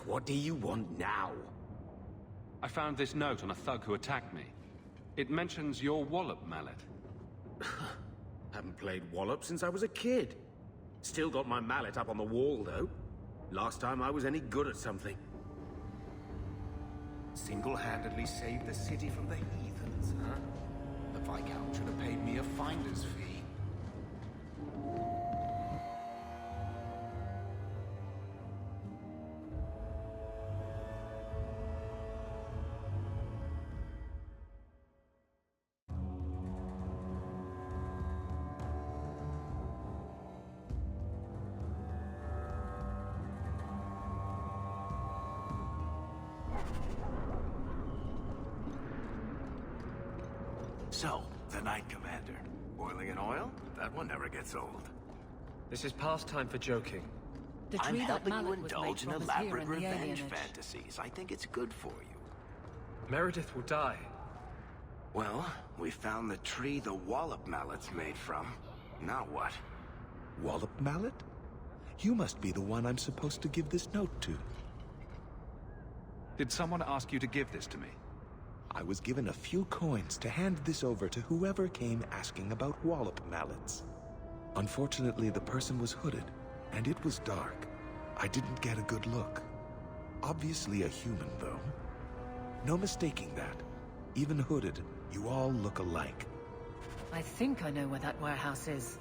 [SPEAKER 9] What do you want now?
[SPEAKER 4] I found this note on a thug who attacked me. It mentions your wallop mallet.
[SPEAKER 9] Haven't played wallop since I was a kid. Still got my mallet up on the wall, though. Last time I was any good at something. Single-handedly saved the city from the heathens, huh? The Viscount should have paid me a finder's fee.
[SPEAKER 8] So, the Knight Commander. Boiling in oil? That one never gets old.
[SPEAKER 21] This is past time for joking.
[SPEAKER 6] The
[SPEAKER 8] I'm
[SPEAKER 6] tree that
[SPEAKER 8] helping you
[SPEAKER 6] mallet was made
[SPEAKER 8] indulge in
[SPEAKER 6] from is here
[SPEAKER 8] elaborate
[SPEAKER 6] in the
[SPEAKER 8] revenge
[SPEAKER 6] alienage.
[SPEAKER 8] fantasies. I think it's good for you.
[SPEAKER 21] Meredith will die.
[SPEAKER 8] Well, we found the tree the Wallop Mallet's made from. Now what?
[SPEAKER 2] Wallop Mallet? You must be the one I'm supposed to give this note to.
[SPEAKER 19] Did someone ask you to give this to me?
[SPEAKER 2] I was given a few coins to hand this over to whoever came asking about Wallop Mallets. Unfortunately, the person was hooded, and it was dark. I didn't get a good look. Obviously a human, though. No mistaking that. Even hooded, you all look alike.
[SPEAKER 6] I think I know where that warehouse is.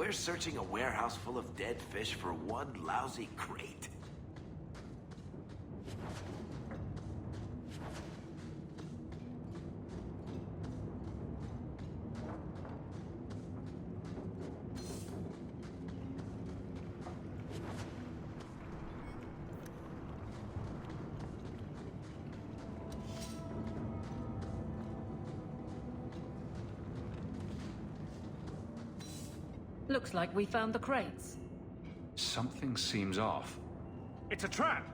[SPEAKER 10] We're searching a warehouse full of dead fish for one lousy crate.
[SPEAKER 6] Looks like we found the crates.
[SPEAKER 19] Something seems off.
[SPEAKER 14] It's a trap!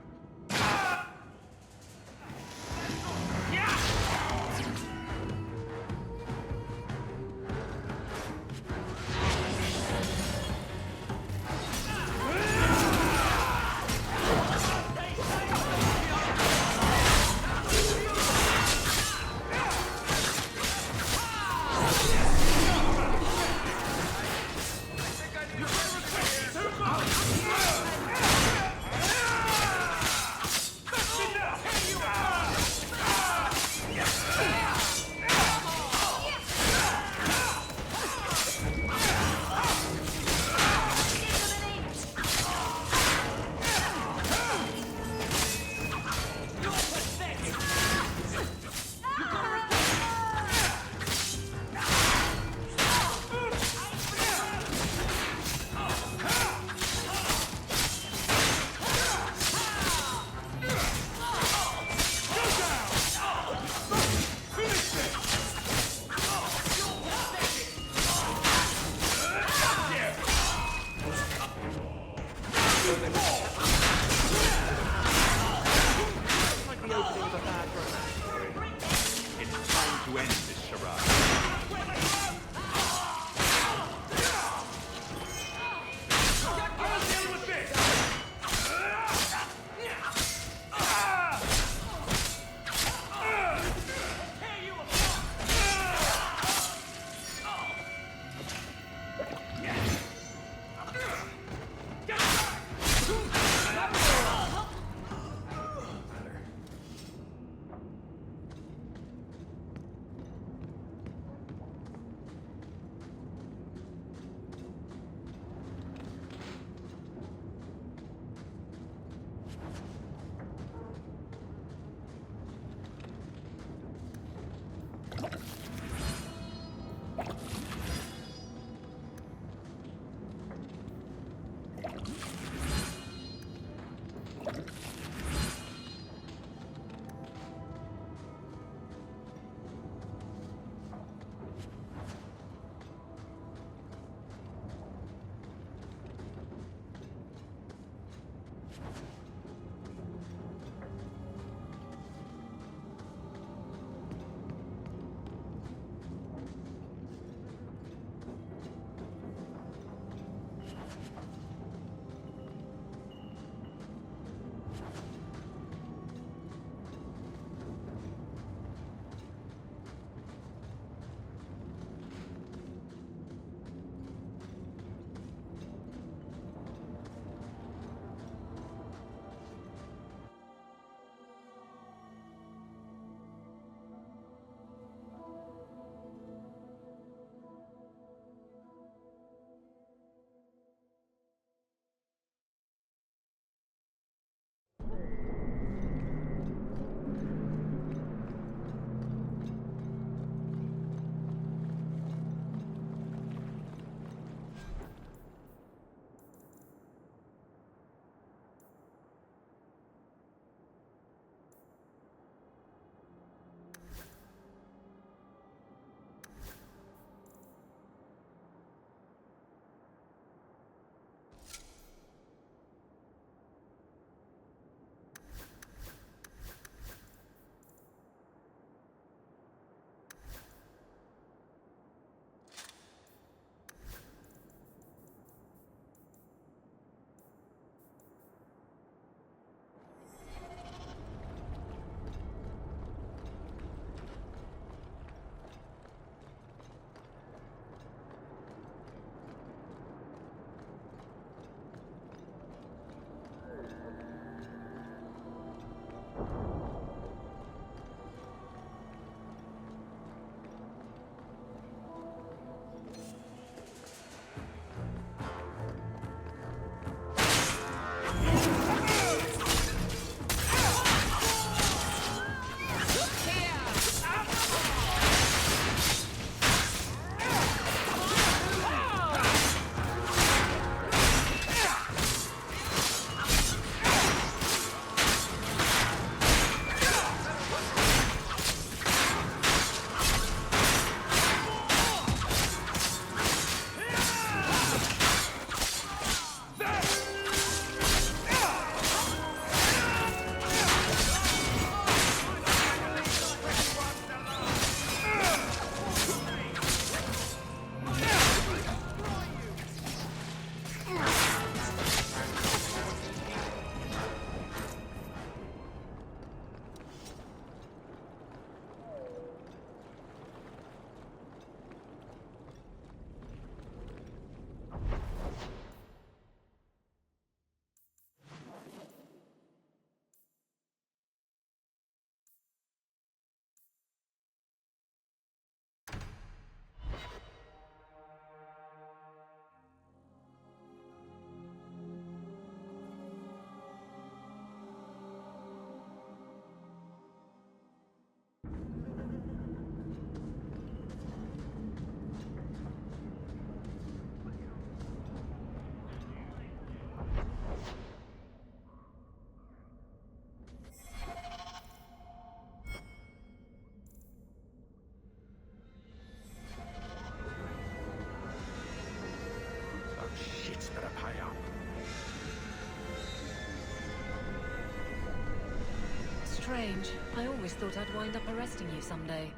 [SPEAKER 6] strange. I always thought I'd wind up arresting you someday.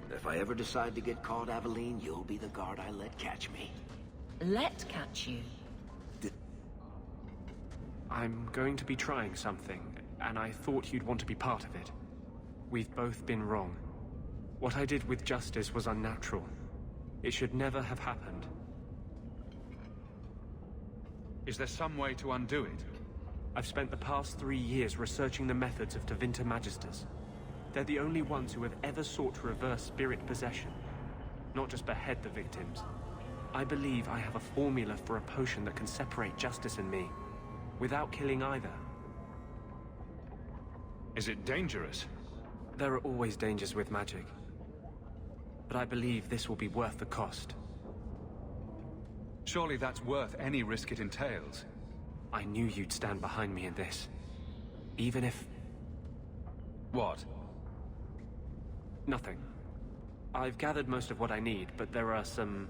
[SPEAKER 10] If I ever decide to get caught, Aveline, you'll be the guard I let catch me.
[SPEAKER 6] Let catch you?
[SPEAKER 21] I'm going to be trying something, and I thought you'd want to be part of it. We've both been wrong. What I did with Justice was unnatural. It should never have happened.
[SPEAKER 19] Is there some way to undo it?
[SPEAKER 21] I've spent the past 3 years researching the methods of Tevinter Magisters. They're the only ones who have ever sought to reverse spirit possession, not just behead the victims. I believe I have a formula for a potion that can separate Justice and me, without killing either.
[SPEAKER 19] Is it dangerous?
[SPEAKER 21] There are always dangers with magic. But I believe this will be worth the cost.
[SPEAKER 19] Surely that's worth any risk it entails.
[SPEAKER 21] I knew you'd stand behind me in this. Even if...
[SPEAKER 19] What?
[SPEAKER 21] Nothing. I've gathered most of what I need, but there are some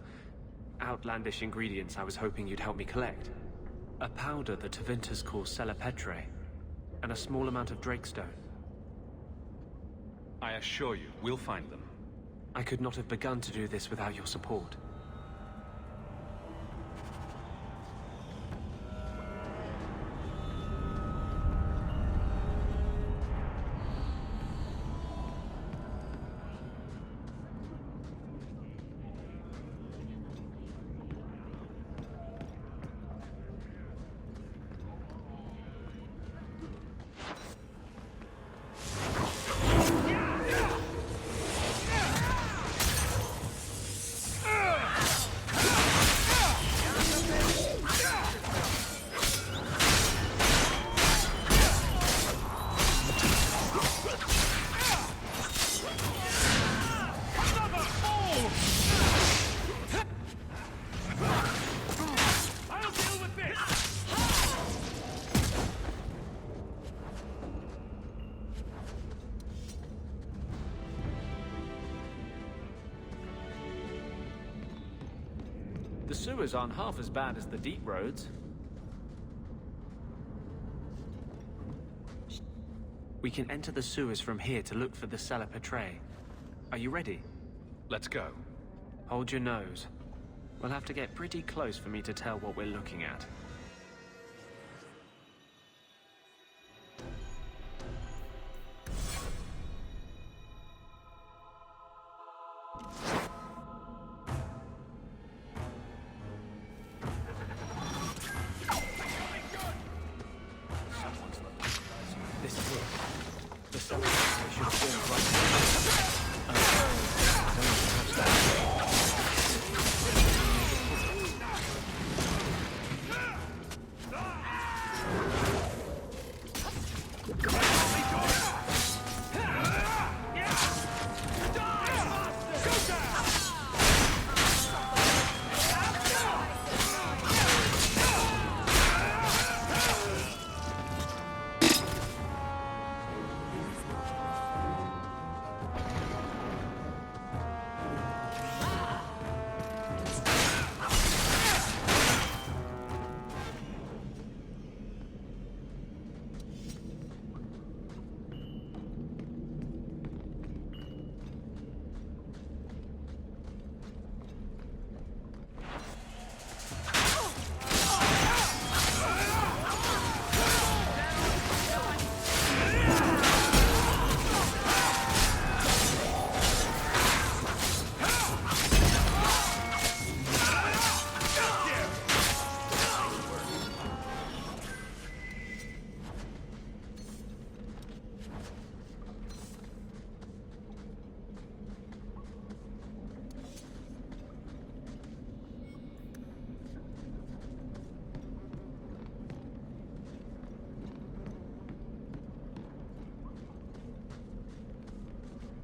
[SPEAKER 21] outlandish ingredients I was hoping you'd help me collect. A powder the Tevinters call Celepetre, and a small amount of Drakestone.
[SPEAKER 19] I assure you, we'll find them.
[SPEAKER 21] I could not have begun to do this without your support. The sewers aren't half as bad as the deep roads. We can enter the sewers from here to look for the Celepetre. Are you ready?
[SPEAKER 19] Let's go.
[SPEAKER 21] Hold your nose. We'll have to get pretty close for me to tell what we're looking at.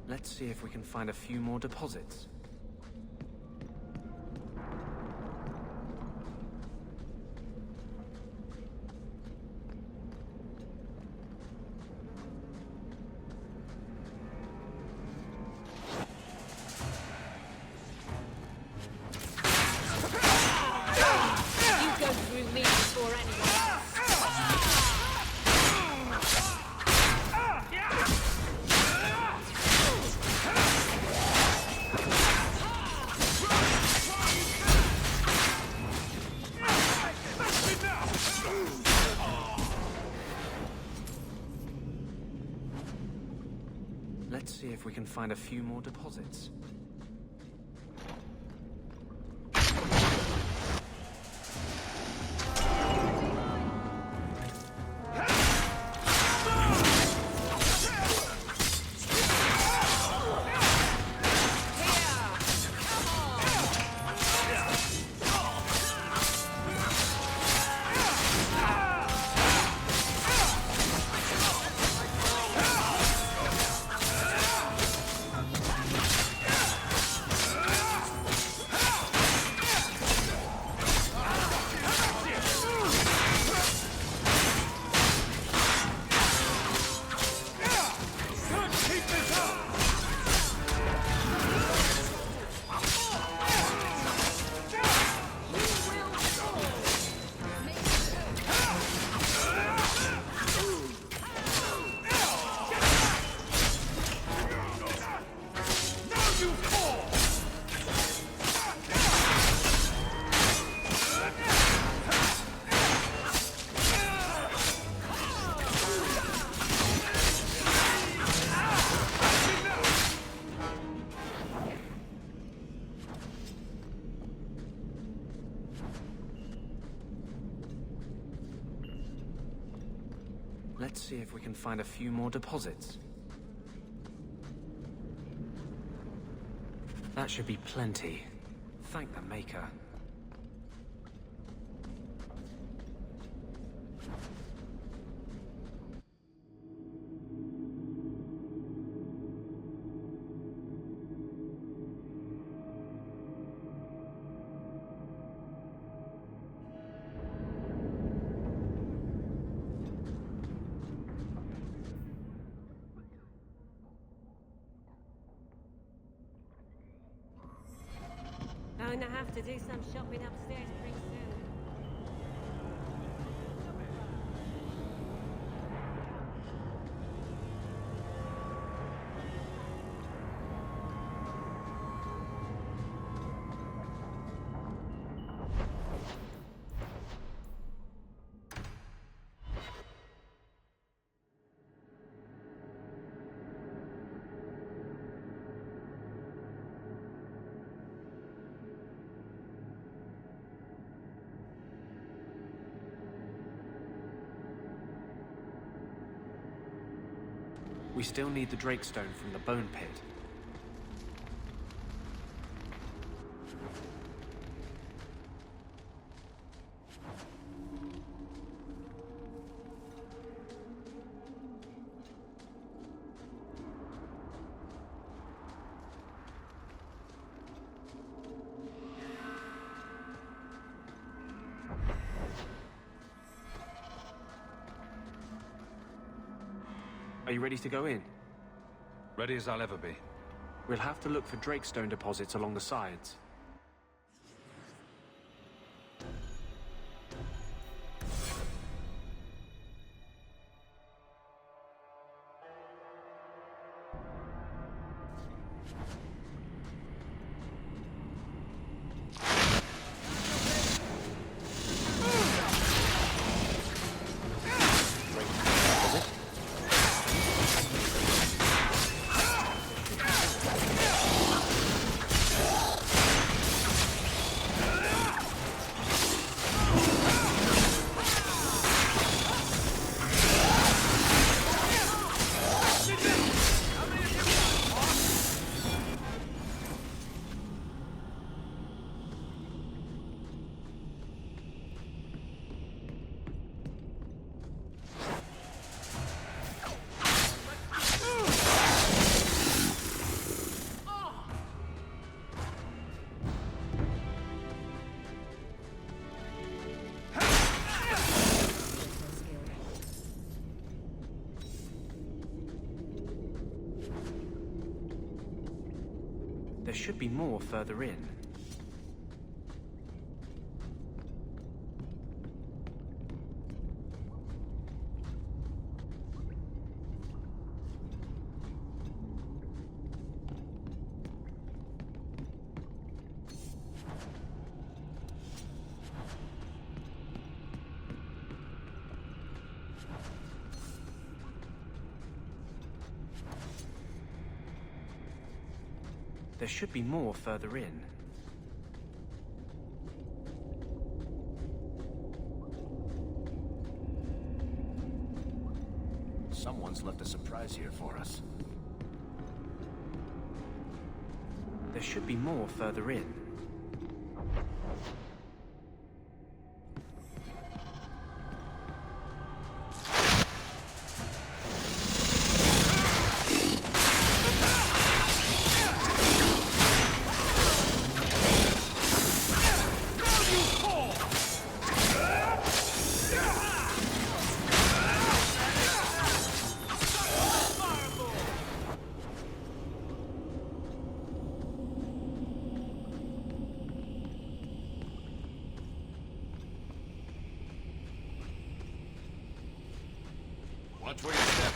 [SPEAKER 21] Let's see if we can find a few more deposits. Let's see if we can find a few more deposits. Let's see if we can find a few more deposits. That should be plenty. Thank the Maker.
[SPEAKER 11] Going to have to do some shopping upstairs pretty soon.
[SPEAKER 21] We still need the Drakestone from the Bone Pit. Are you ready to go in?
[SPEAKER 19] Ready as I'll ever be.
[SPEAKER 21] We'll have to look for Drakestone deposits along the sides. There should be more further in. There should be more further in.
[SPEAKER 8] Someone's left a surprise here for us.
[SPEAKER 21] There should be more further in.
[SPEAKER 20] Watch where you step.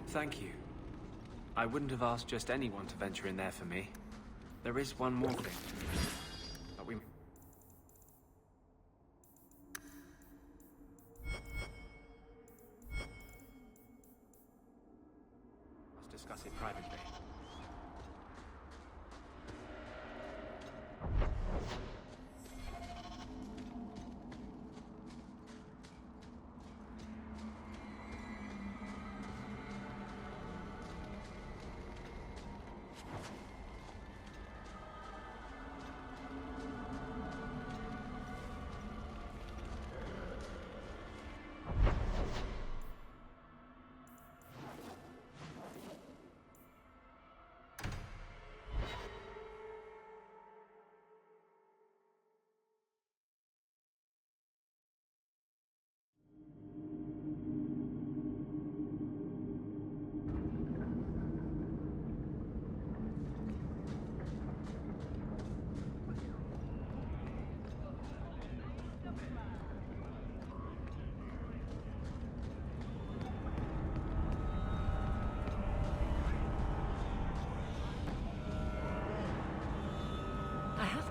[SPEAKER 21] Thank you. I wouldn't have asked just anyone to venture in there for me. There is one more thing. But we... Let's discuss it privately.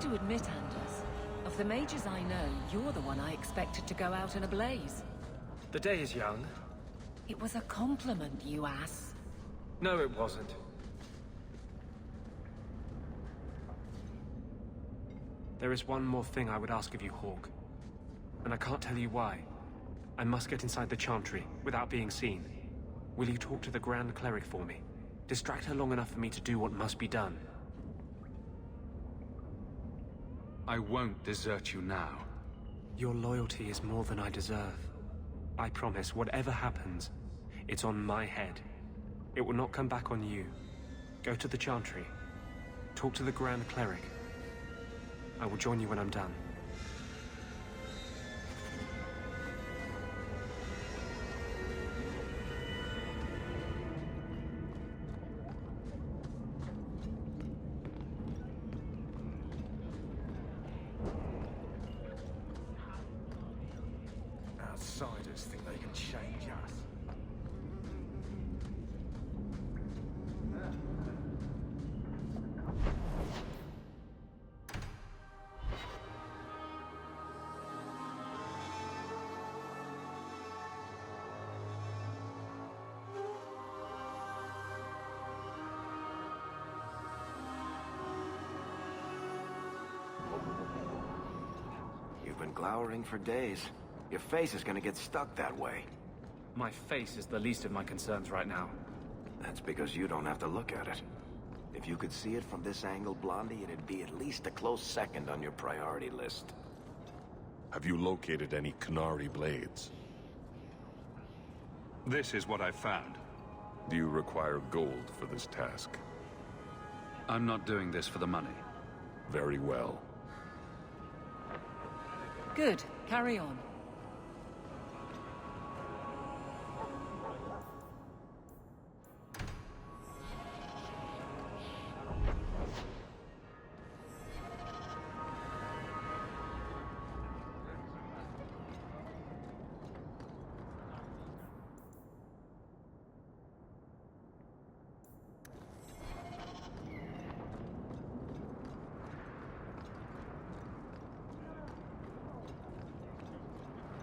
[SPEAKER 6] To admit, Anders, of the mages I know, you're the one I expected to go out in a blaze.
[SPEAKER 21] The day is young.
[SPEAKER 6] It was a compliment, you ass.
[SPEAKER 21] No, it wasn't. There is one more thing I would ask of you, Hawke. And I can't tell you why. I must get inside the Chantry, without being seen. Will you talk to the Grand Cleric for me? Distract her long enough for me to do what must be done.
[SPEAKER 19] I won't desert you now.
[SPEAKER 21] Your loyalty is more than I deserve. I promise, whatever happens, it's on my head. It will not come back on you. Go to the Chantry. Talk to the Grand Cleric. I will join you when I'm done.
[SPEAKER 14] Outsiders think they can change us.
[SPEAKER 8] glowering for days. Your face is gonna get stuck that way.
[SPEAKER 21] My face is the least of my concerns right now.
[SPEAKER 8] That's because you don't have to look at it. If you could see it from this angle, Blondie, it'd be at least a close second on your priority list.
[SPEAKER 20] Have you located any Qunari blades?
[SPEAKER 19] This is what I found.
[SPEAKER 20] Do you require gold for this task?
[SPEAKER 19] I'm not doing this for the money.
[SPEAKER 20] Very well.
[SPEAKER 6] Good. Carry on.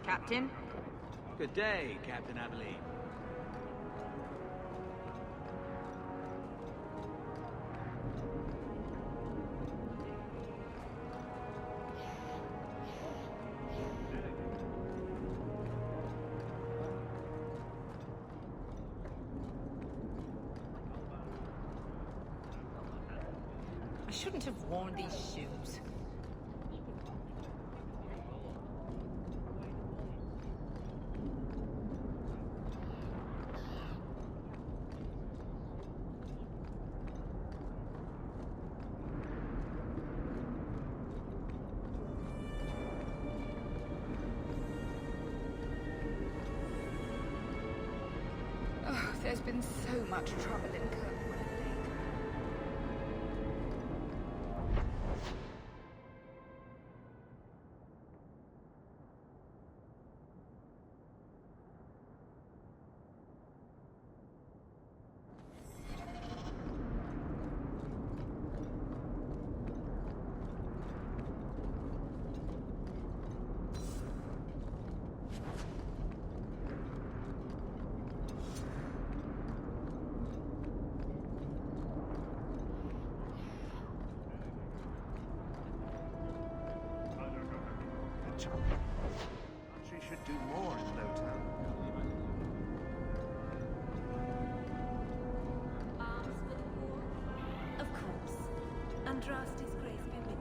[SPEAKER 3] Captain?
[SPEAKER 12] Good day, Captain Aveline.
[SPEAKER 3] I shouldn't have worn these shoes.
[SPEAKER 17] There's been so much trouble in Kirkwall.
[SPEAKER 22] She should do more in Lowtown.
[SPEAKER 11] Arms for the war?
[SPEAKER 15] Of course. Andraste's grace be with you.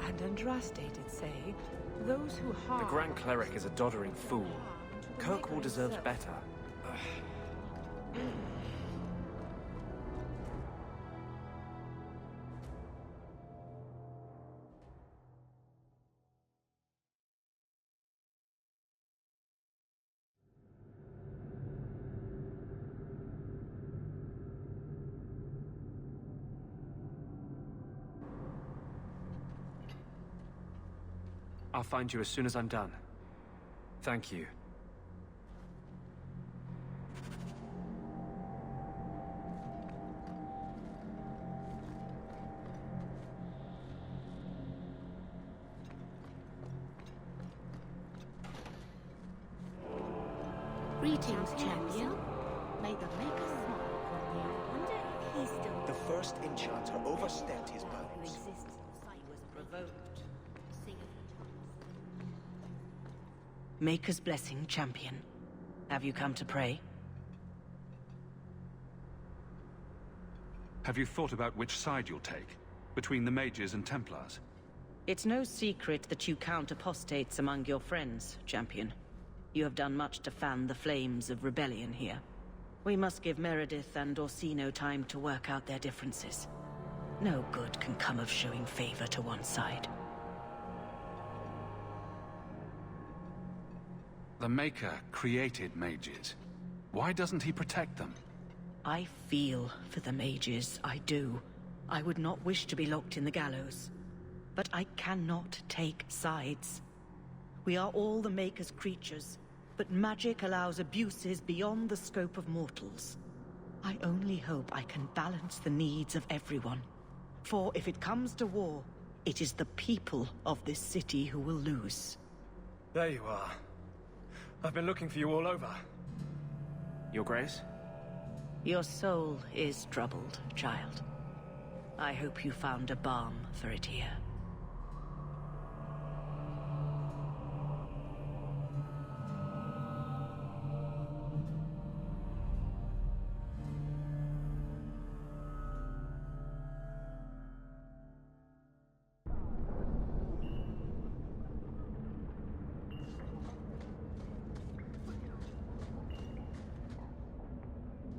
[SPEAKER 3] And Andraste did say, those who harm...
[SPEAKER 21] The Grand Cleric is a doddering fool. Kirkwall deserves better. I'll find you as soon as I'm done. Thank you.
[SPEAKER 15] Greetings, champion. May the Maker smile upon you.
[SPEAKER 11] I wonder if he's still...
[SPEAKER 16] The first enchanter overstepped his bounds.
[SPEAKER 15] Provoked.
[SPEAKER 18] Maker's blessing, champion. Have you come to pray?
[SPEAKER 19] Have you thought about which side you'll take? Between the mages and Templars?
[SPEAKER 18] It's no secret that you count apostates among your friends, champion. You have done much to fan the flames of rebellion here. We must give Meredith and Orsino time to work out their differences. No good can come of showing favor to one side.
[SPEAKER 19] The Maker created mages. Why doesn't he protect them?
[SPEAKER 18] I feel for the mages, I do. I would not wish to be locked in the gallows. But I cannot take sides. We are all the Maker's creatures, but magic allows abuses beyond the scope of mortals. I only hope I can balance the needs of everyone. For if it comes to war, it is the people of this city who will lose.
[SPEAKER 21] There you are. I've been looking for you all over. Your Grace?
[SPEAKER 18] Your soul is troubled, child. I hope you found a balm for it here.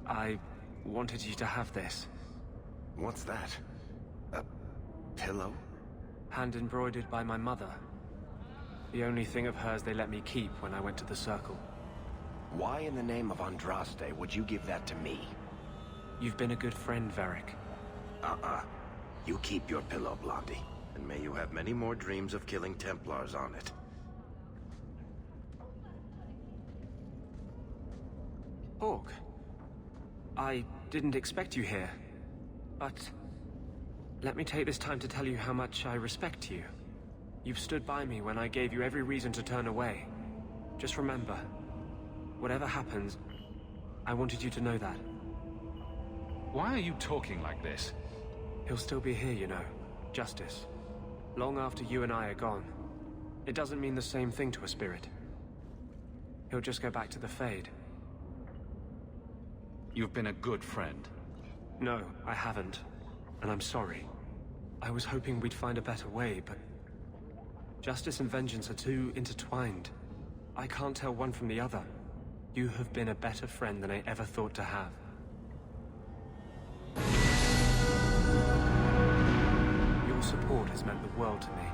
[SPEAKER 21] I wanted you to have this.
[SPEAKER 8] What's that? A pillow?
[SPEAKER 21] Hand-embroidered by my mother. The only thing of hers they let me keep when I went to the Circle.
[SPEAKER 8] Why in the name of Andraste would you give that to me?
[SPEAKER 21] You've been a good friend, Varric.
[SPEAKER 8] You keep your pillow, Blondie. And may you have many more dreams of killing Templars on it.
[SPEAKER 21] Hawke. I didn't expect you here. But let me take this time to tell you how much I respect you. You've stood by me when I gave you every reason to turn away. Just remember, whatever happens, I wanted you to know that.
[SPEAKER 19] Why are you talking like this?
[SPEAKER 21] He'll still be here, you know. Justice. Long after you and I are gone. It doesn't mean the same thing to a spirit. He'll just go back to the Fade.
[SPEAKER 19] You've been a good friend.
[SPEAKER 21] No, I haven't. And I'm sorry. I was hoping we'd find a better way, but... Justice and vengeance are too intertwined. I can't tell one from the other. You have been a better friend than I ever thought to have. Your support has meant the world to me.